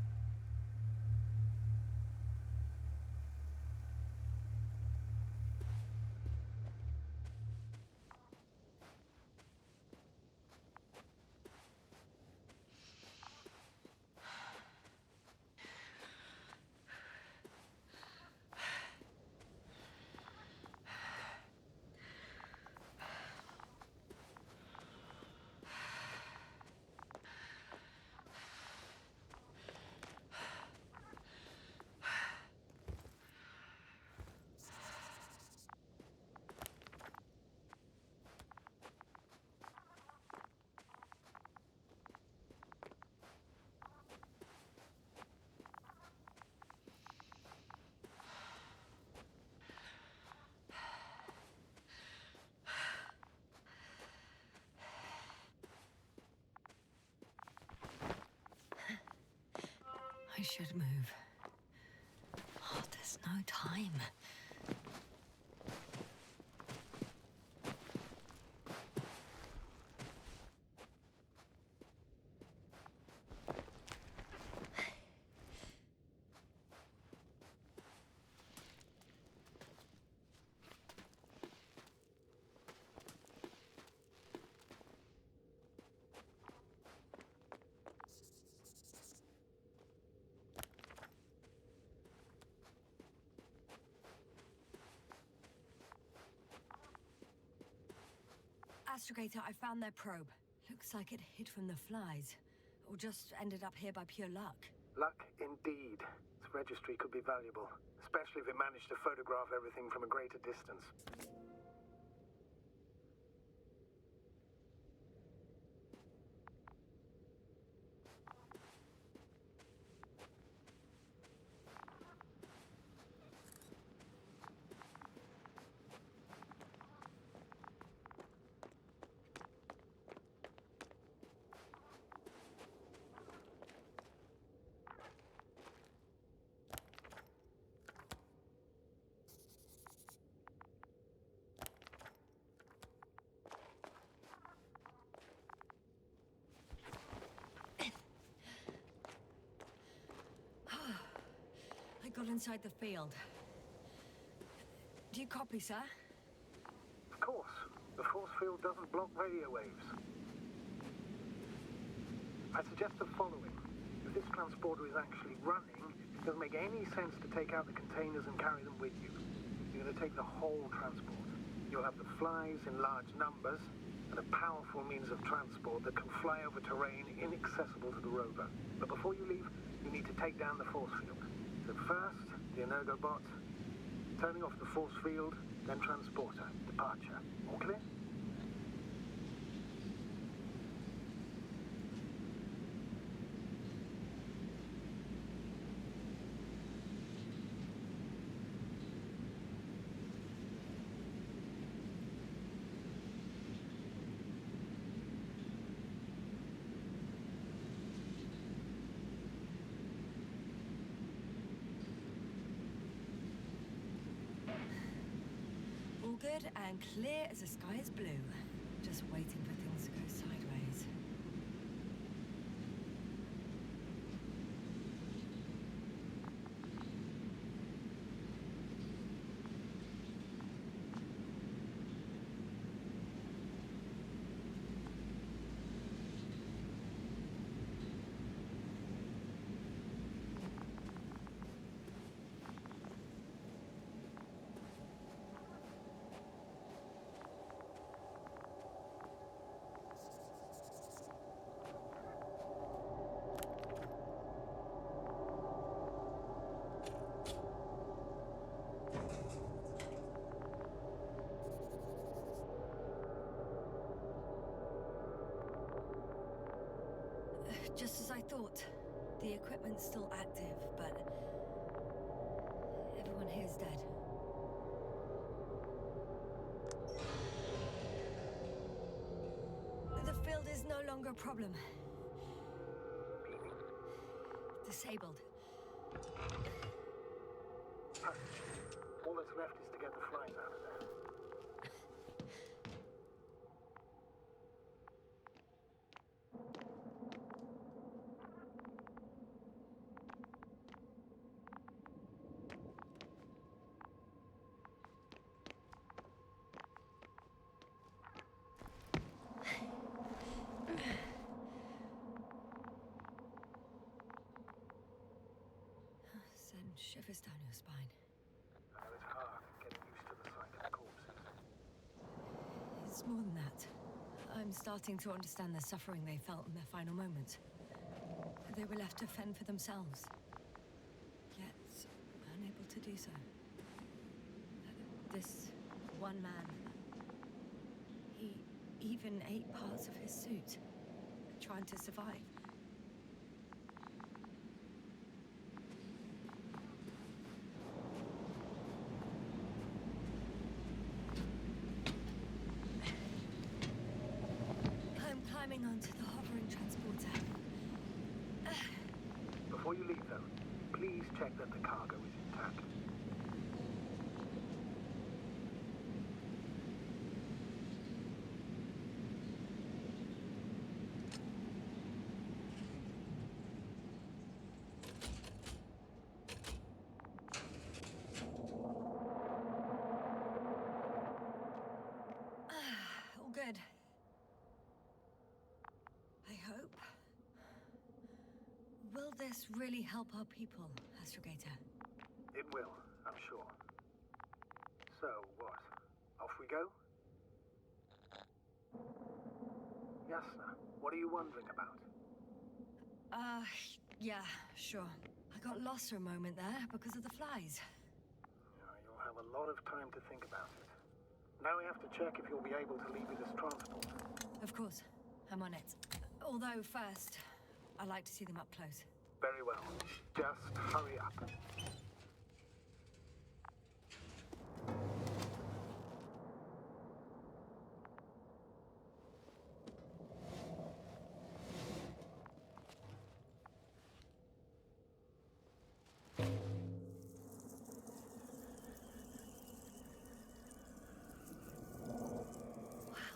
I should move. Oh, there's no time. Astrogator, I found their probe. Looks like it hid from the flies. Or just ended up here by pure luck. Luck indeed. Its registry could be valuable, especially if it managed to photograph everything from a greater distance. I got inside the field. Do you copy, sir? Of course. The force field doesn't block radio waves. I suggest the following. If this transporter is actually running, it doesn't make any sense to take out the containers and carry them with you. You're going to take the whole transport. You'll have the flies in large numbers, and a powerful means of transport that can fly over terrain inaccessible to the rover. But before you leave, you need to take down the force field. So first, the Energobot, turning off the force field, then transporter, departure. All clear? All good and clear as the sky is blue. Just waiting for things to go sideways. Just as I thought. The equipment's still active, but everyone here's dead. The field is no longer a problem. Disabled. All that's left is to get the flies out of there. Send shivers down your spine. I know it's hard getting used to the sight of corpses. It's more than that. I'm starting to understand the suffering they felt in their final moments. They were left to fend for themselves, yet unable to do so. This one man, he even ate parts of his suit, trying to survive. I'm climbing onto the hovering transporter. Before you leave, though, please check that the cargo is intact. All good. I hope. Will this really help our people, Astrogator? It will, I'm sure. So, what? Off we go? Yasna, what are you wondering about? Yeah, sure. I got lost for a moment there because of the flies. You'll have a lot of time to think about it. Now we have to check if you'll be able to leave with this transport. Of course, I'm on it. Although first, I'd like to see them up close. Very well. Just hurry up. Wow.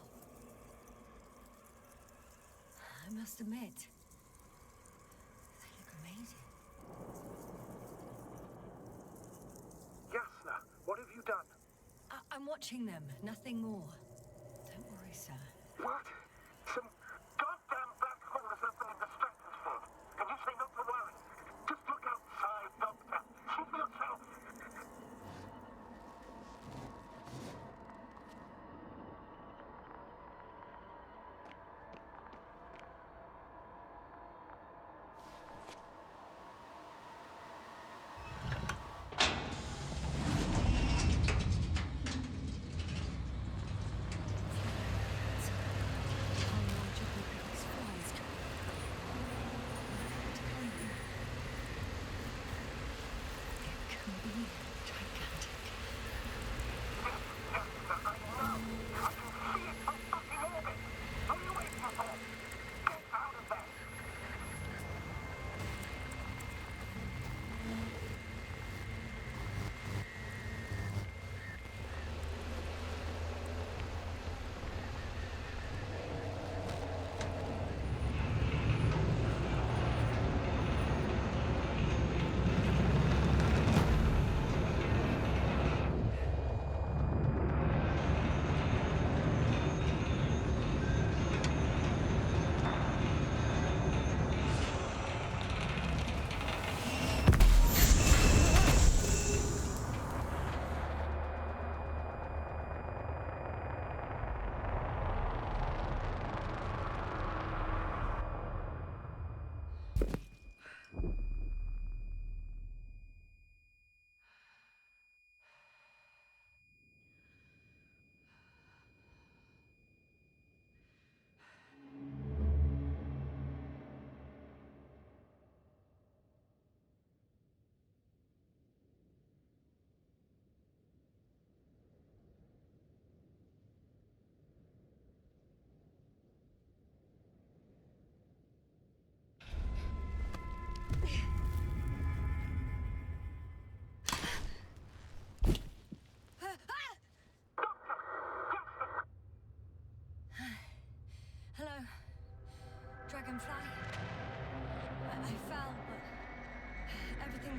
I must admit, they look amazing. Yasna, what have you done? I'm watching them, nothing more. Don't worry, sir. What? Some goddamn black hole or something in the stratosphere. And you say not to worry. Just look outside, Doctor. See for yourself.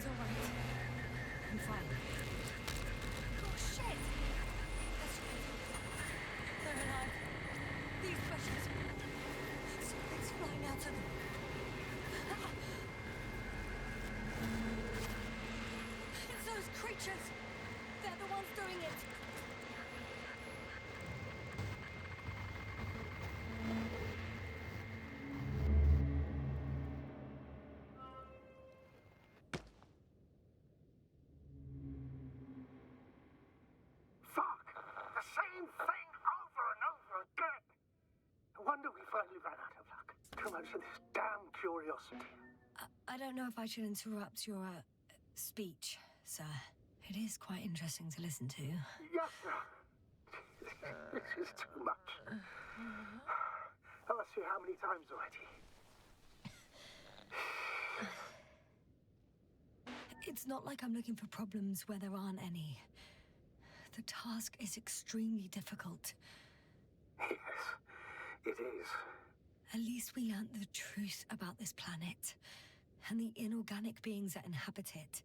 Everything's all right. I'm fine. Oh, shit! That's right. They're alive. These bushes. Something's flying out of them. It's those creatures. They're the ones doing it. Fuck! The same thing over and over again! No wonder we finally ran out of luck. Too much of this damn curiosity. I don't know if I should interrupt your speech, sir. It is quite interesting to listen to. Yes, sir. This is too much. I've asked you how many times already? It's not like I'm looking for problems where there aren't any. The task is extremely difficult. Yes, it is. At least we learned the truth about this planet and the inorganic beings that inhabit it.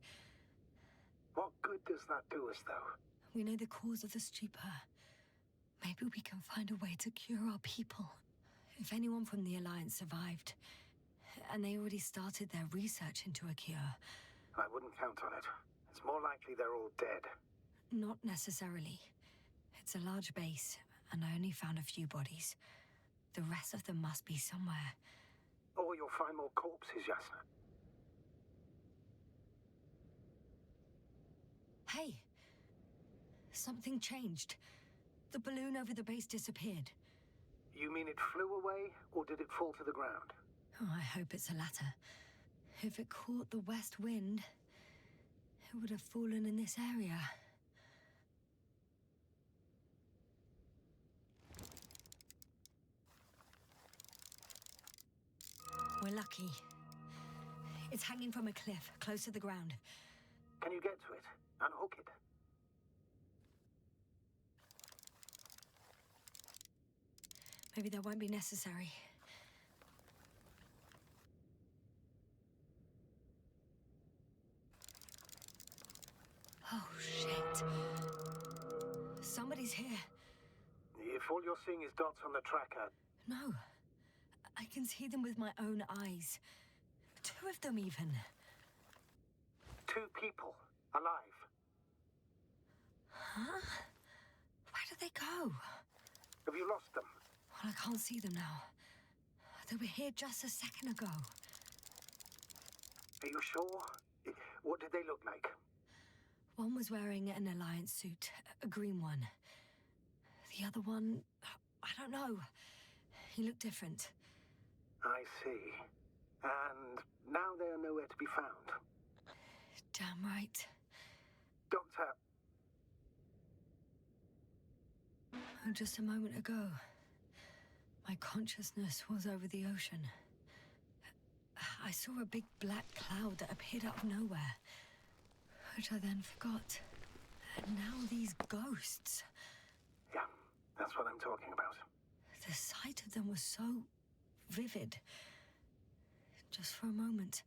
What good does that do us, though? We know the cause of the stupor. Maybe we can find a way to cure our people. If anyone from the Alliance survived, and they already started their research into a cure. I wouldn't count on it. It's more likely they're all dead. Not necessarily. It's a large base, and I only found a few bodies. The rest of them must be somewhere. Or you'll find more corpses, Yasna. Hey! Something changed. The balloon over the base disappeared. You mean it flew away, or did it fall to the ground? Oh, I hope it's the latter. If it caught the west wind, it would have fallen in this area. We're lucky. It's hanging from a cliff, close to the ground. Can you get to it? Unhook it? Maybe that won't be necessary. Oh, shit. Somebody's here. If all you're seeing is dots on the tracker... No. I can see them with my own eyes. 2 of them, even. 2 people. Alive. Huh? Where did they go? Have you lost them? Well, I can't see them now. They were here just a second ago. Are you sure? What did they look like? One was wearing an Alliance suit, a green one. The other one, I don't know. He looked different. I see. And now they are nowhere to be found. Damn right. Doctor... Oh, just a moment ago, my consciousness was over the ocean. I saw a big black cloud that appeared out of nowhere, which I then forgot. And now these ghosts. Yeah, that's what I'm talking about. The sight of them was so vivid. Just for a moment.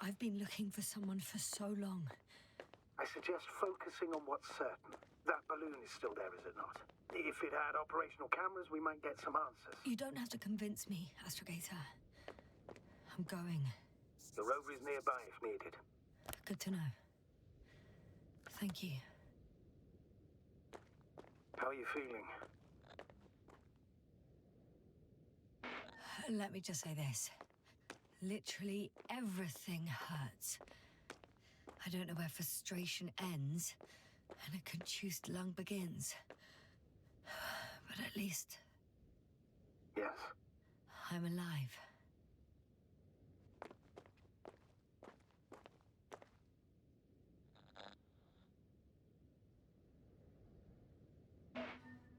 I've been looking for someone for so long. I suggest focusing on what's certain. That balloon is still there, is it not? If it had operational cameras, we might get some answers. You don't have to convince me, Astrogator. I'm going. The rover is nearby if needed. Good to know. Thank you. How are you feeling? Let me just say this. Literally everything hurts. I don't know where frustration ends and a contused lung begins. But at least Yes. I'm alive.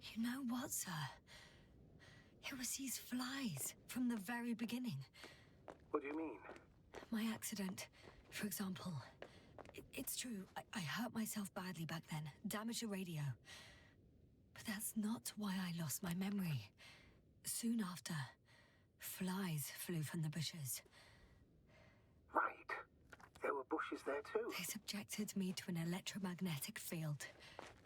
You know what, sir? It was these flies from the very beginning. What do you mean? My accident, for example. It's true, I hurt myself badly back then, damaged the radio. But that's not why I lost my memory. Soon after, flies flew from the bushes. Right. They were were bushes there too. They subjected me to an electromagnetic field.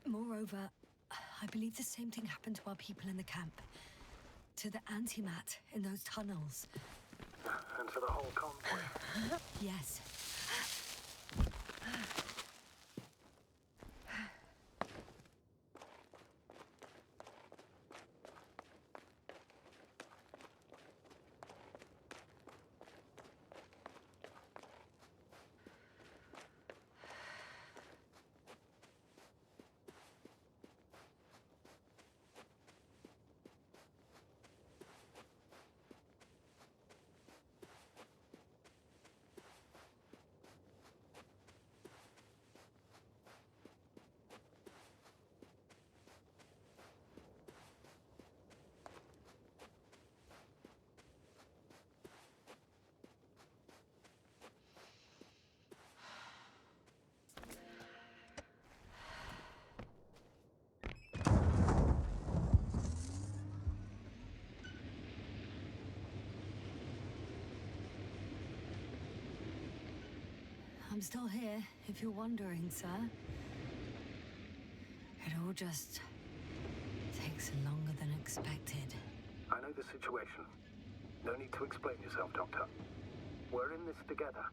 Moreover, I believe the same thing happened to our people in the camp. To the antimat in those tunnels. And to the whole convoy. Yes. I'm still here, if you're wondering, sir. It all just takes longer than expected. I know the situation. No need to explain yourself, Doctor. We're in this together.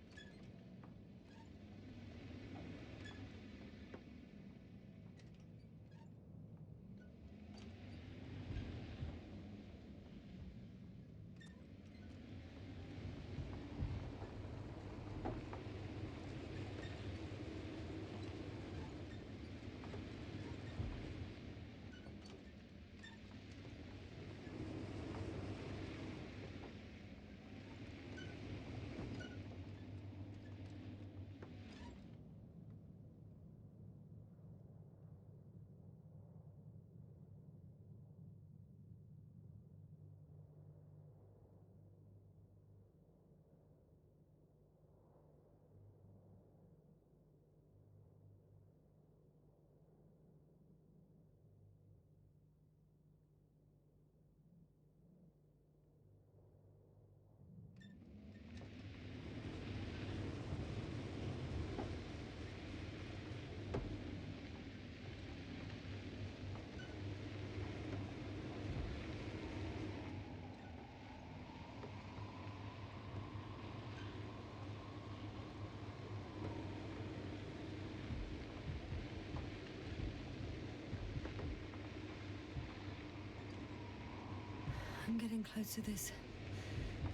I'm getting close to this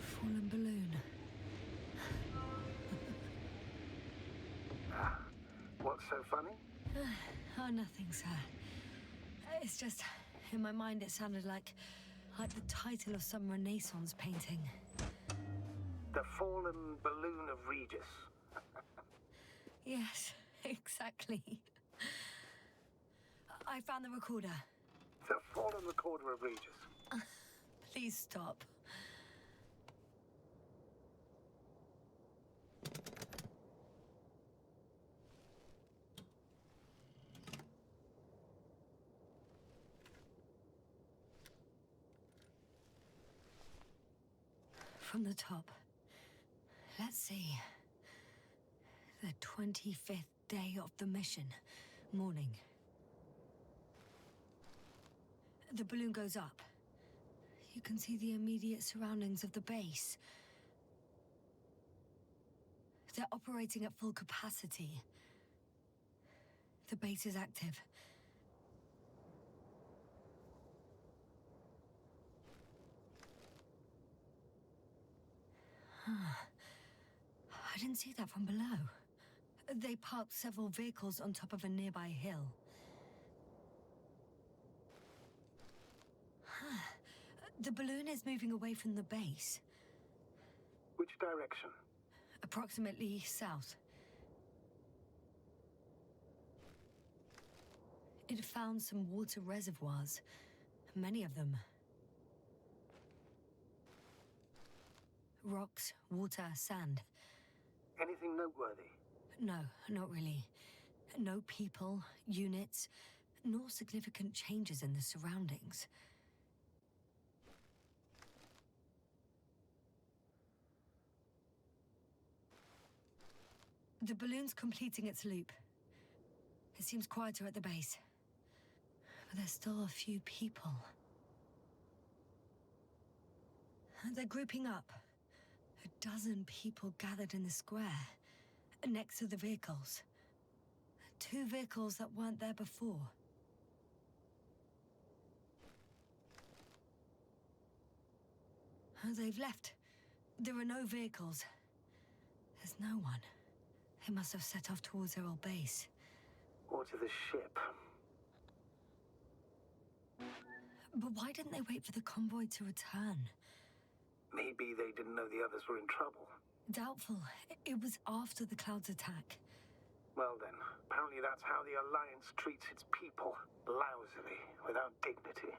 fallen balloon. What's so funny? Oh, nothing, sir. It's just, in my mind it sounded like the title of some Renaissance painting. The fallen balloon of Regis. Yes, exactly. I found the recorder. The fallen recorder of Regis. Please stop. From the top. Let's see. The 25th day of the mission. Morning. The balloon goes up. You can see the immediate surroundings of the base. They're operating at full capacity. The base is active. I didn't see that from below. They parked several vehicles on top of a nearby hill. The balloon is moving away from the base. Which direction? Approximately south. It found some water reservoirs. Many of them. Rocks, water, sand. Anything noteworthy? No, not really. No people, units, nor significant changes in the surroundings. The balloon's completing its loop. It seems quieter at the base. But there's still a few people. They're grouping up. 12 people gathered in the square, next to the vehicles. 2 vehicles that weren't there before. They've left. There are no vehicles. There's no one. They must have set off towards their old base. Or to the ship. But why didn't they wait for the convoy to return? Maybe they didn't know the others were in trouble. Doubtful. It was after the Cloud's attack. Well then, apparently that's how the Alliance treats its people. Lousily, without dignity.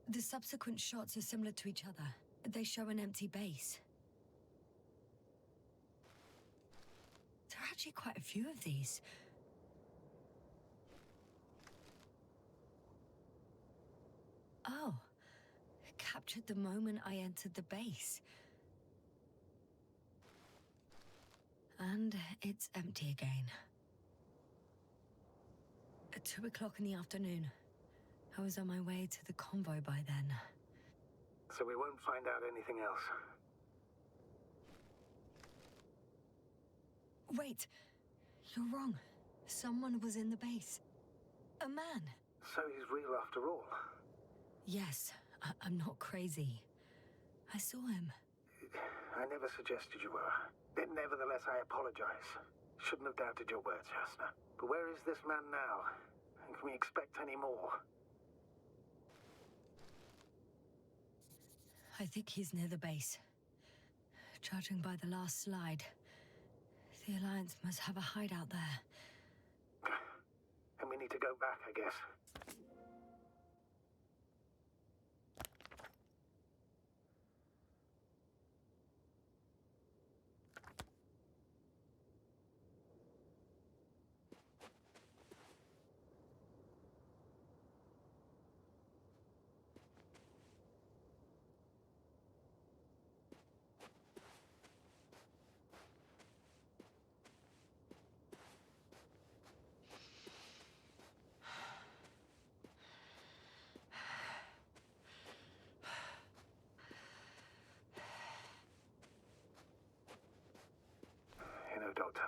The subsequent shots are similar to each other. They show an empty base. There are actually quite a few of these. Oh, captured the moment I entered the base. And it's empty again. At 2 o'clock in the afternoon. I was on my way to the convoy by then. So we won't find out anything else. Wait, you're wrong. Someone was in the base. A man. So he's real after all. Yes, I'm not crazy. I saw him. I never suggested you were. But nevertheless, I apologize. Shouldn't have doubted your words, Jasna. But where is this man now? And can we expect any more? I think he's near the base. Judging by the last slide, the Alliance must have a hideout there. And we need to go back, I guess. You know, Doctor,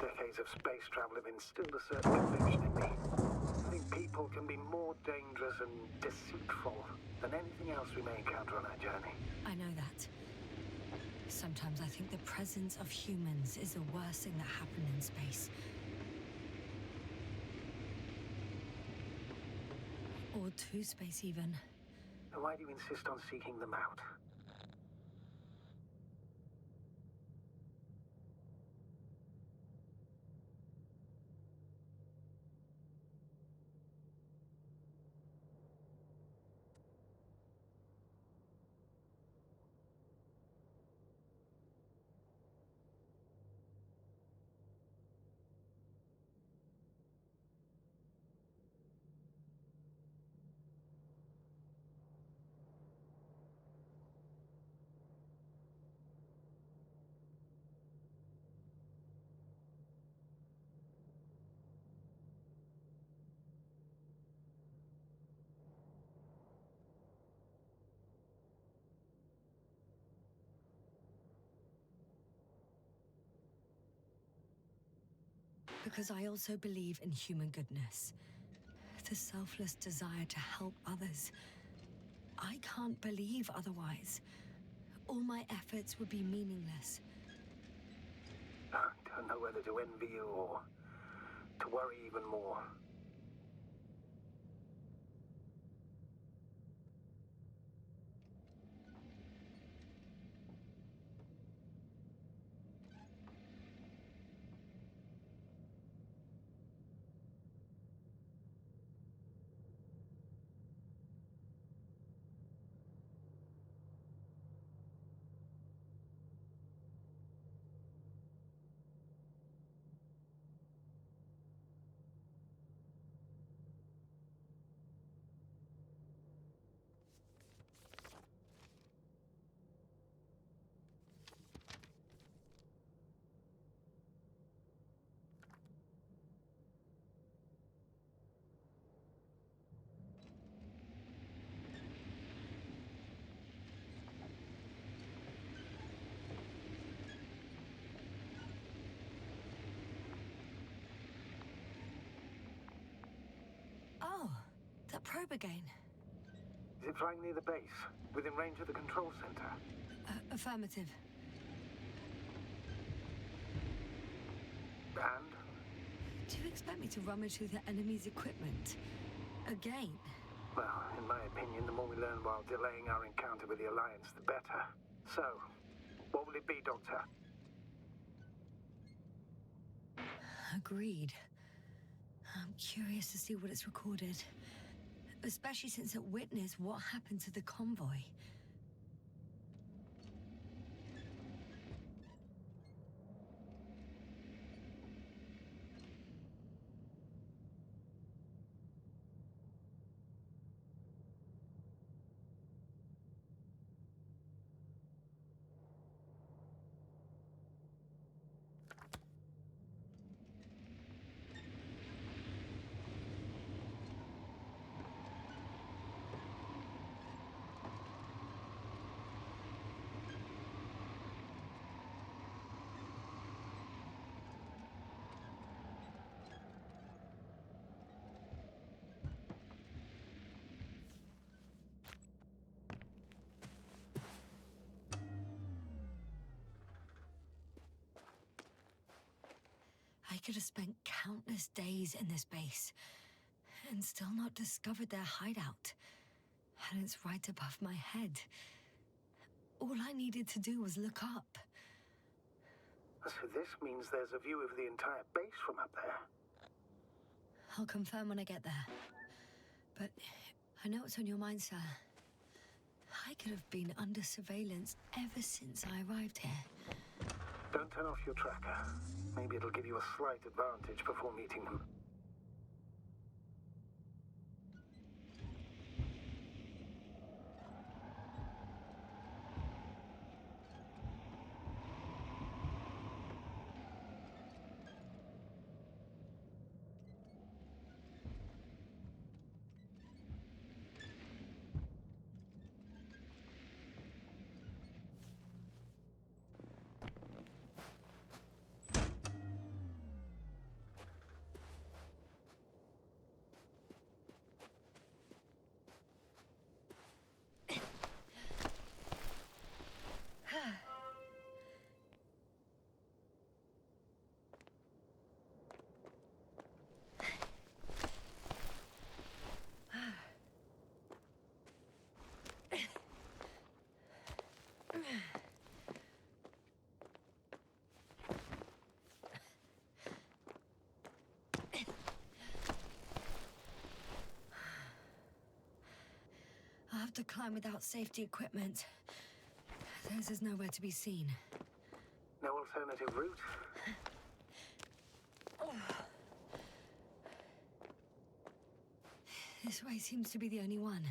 decades of space travel have instilled a certain conviction in me. I think people can be more dangerous and deceitful than anything else we may encounter on our journey. I know that. Sometimes I think the presence of humans is the worst thing that happened in space. Or to space, even. Then why do you insist on seeking them out? Because I also believe in human goodness. The selfless desire to help others. I can't believe otherwise. All my efforts would be meaningless. I don't know whether to envy you or to worry even more. probe again. Is it flying near the base, within range of the control center? Affirmative. And? Do you expect me to rummage through the enemy's equipment? Again? Well, in my opinion, the more we learn while delaying our encounter with the Alliance, the better. So, what will it be, Doctor? Agreed. I'm curious to see what it's recorded. Especially since it witnessed what happened to the convoy. I could have spent countless days in this base and still not discovered their hideout. And it's right above my head. All I needed to do was look up. So this means there's a view of the entire base from up there. I'll confirm when I get there. But I know what's on your mind, sir. I could have been under surveillance ever since I arrived here. Don't turn off your tracker. Maybe it'll give you a slight advantage before meeting them. I'll have to climb without safety equipment. Theirs is nowhere to be seen. No alternative route? This way seems to be the only one.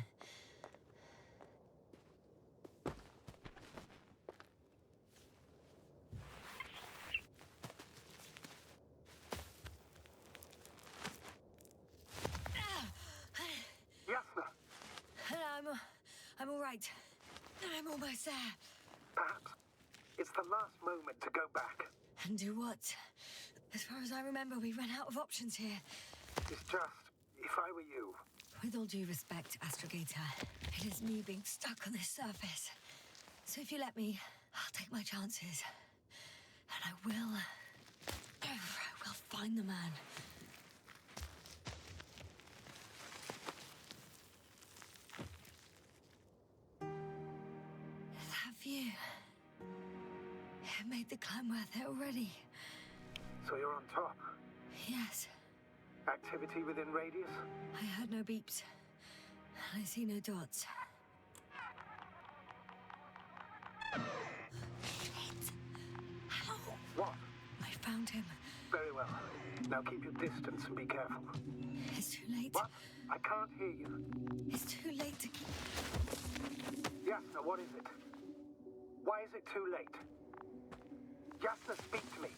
I'm all right. I'm almost there. Perhaps it's the last moment to go back. And do what? As far as I remember, we ran out of options here. It's just, if I were you... With all due respect, Astrogator, it is me being stuck on this surface. So if you let me, I'll take my chances. And I will find the man. You made the climb worth it already. So you're on top? Yes. Activity within radius? I heard no beeps. I see no dots. Shit! How? What? I found him. Very well. Now keep your distance and be careful. It's too late. What? I can't hear you. It's too late to keep... Yasna, what is it? Why is it too late? Yasna, speak to me.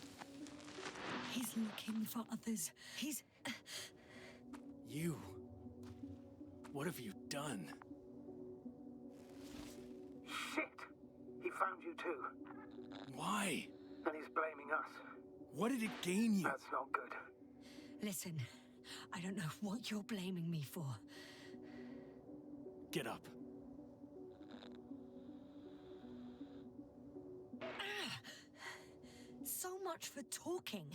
He's looking for others. He's... You... What have you done? Shit! He found you too. Why? And he's blaming us. What did it gain you? That's not good. Listen, I don't know what you're blaming me for. Get up. So much for talking.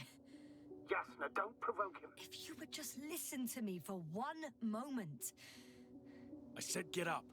Yasna, don't provoke him. If you would just listen to me for one moment. I said get up.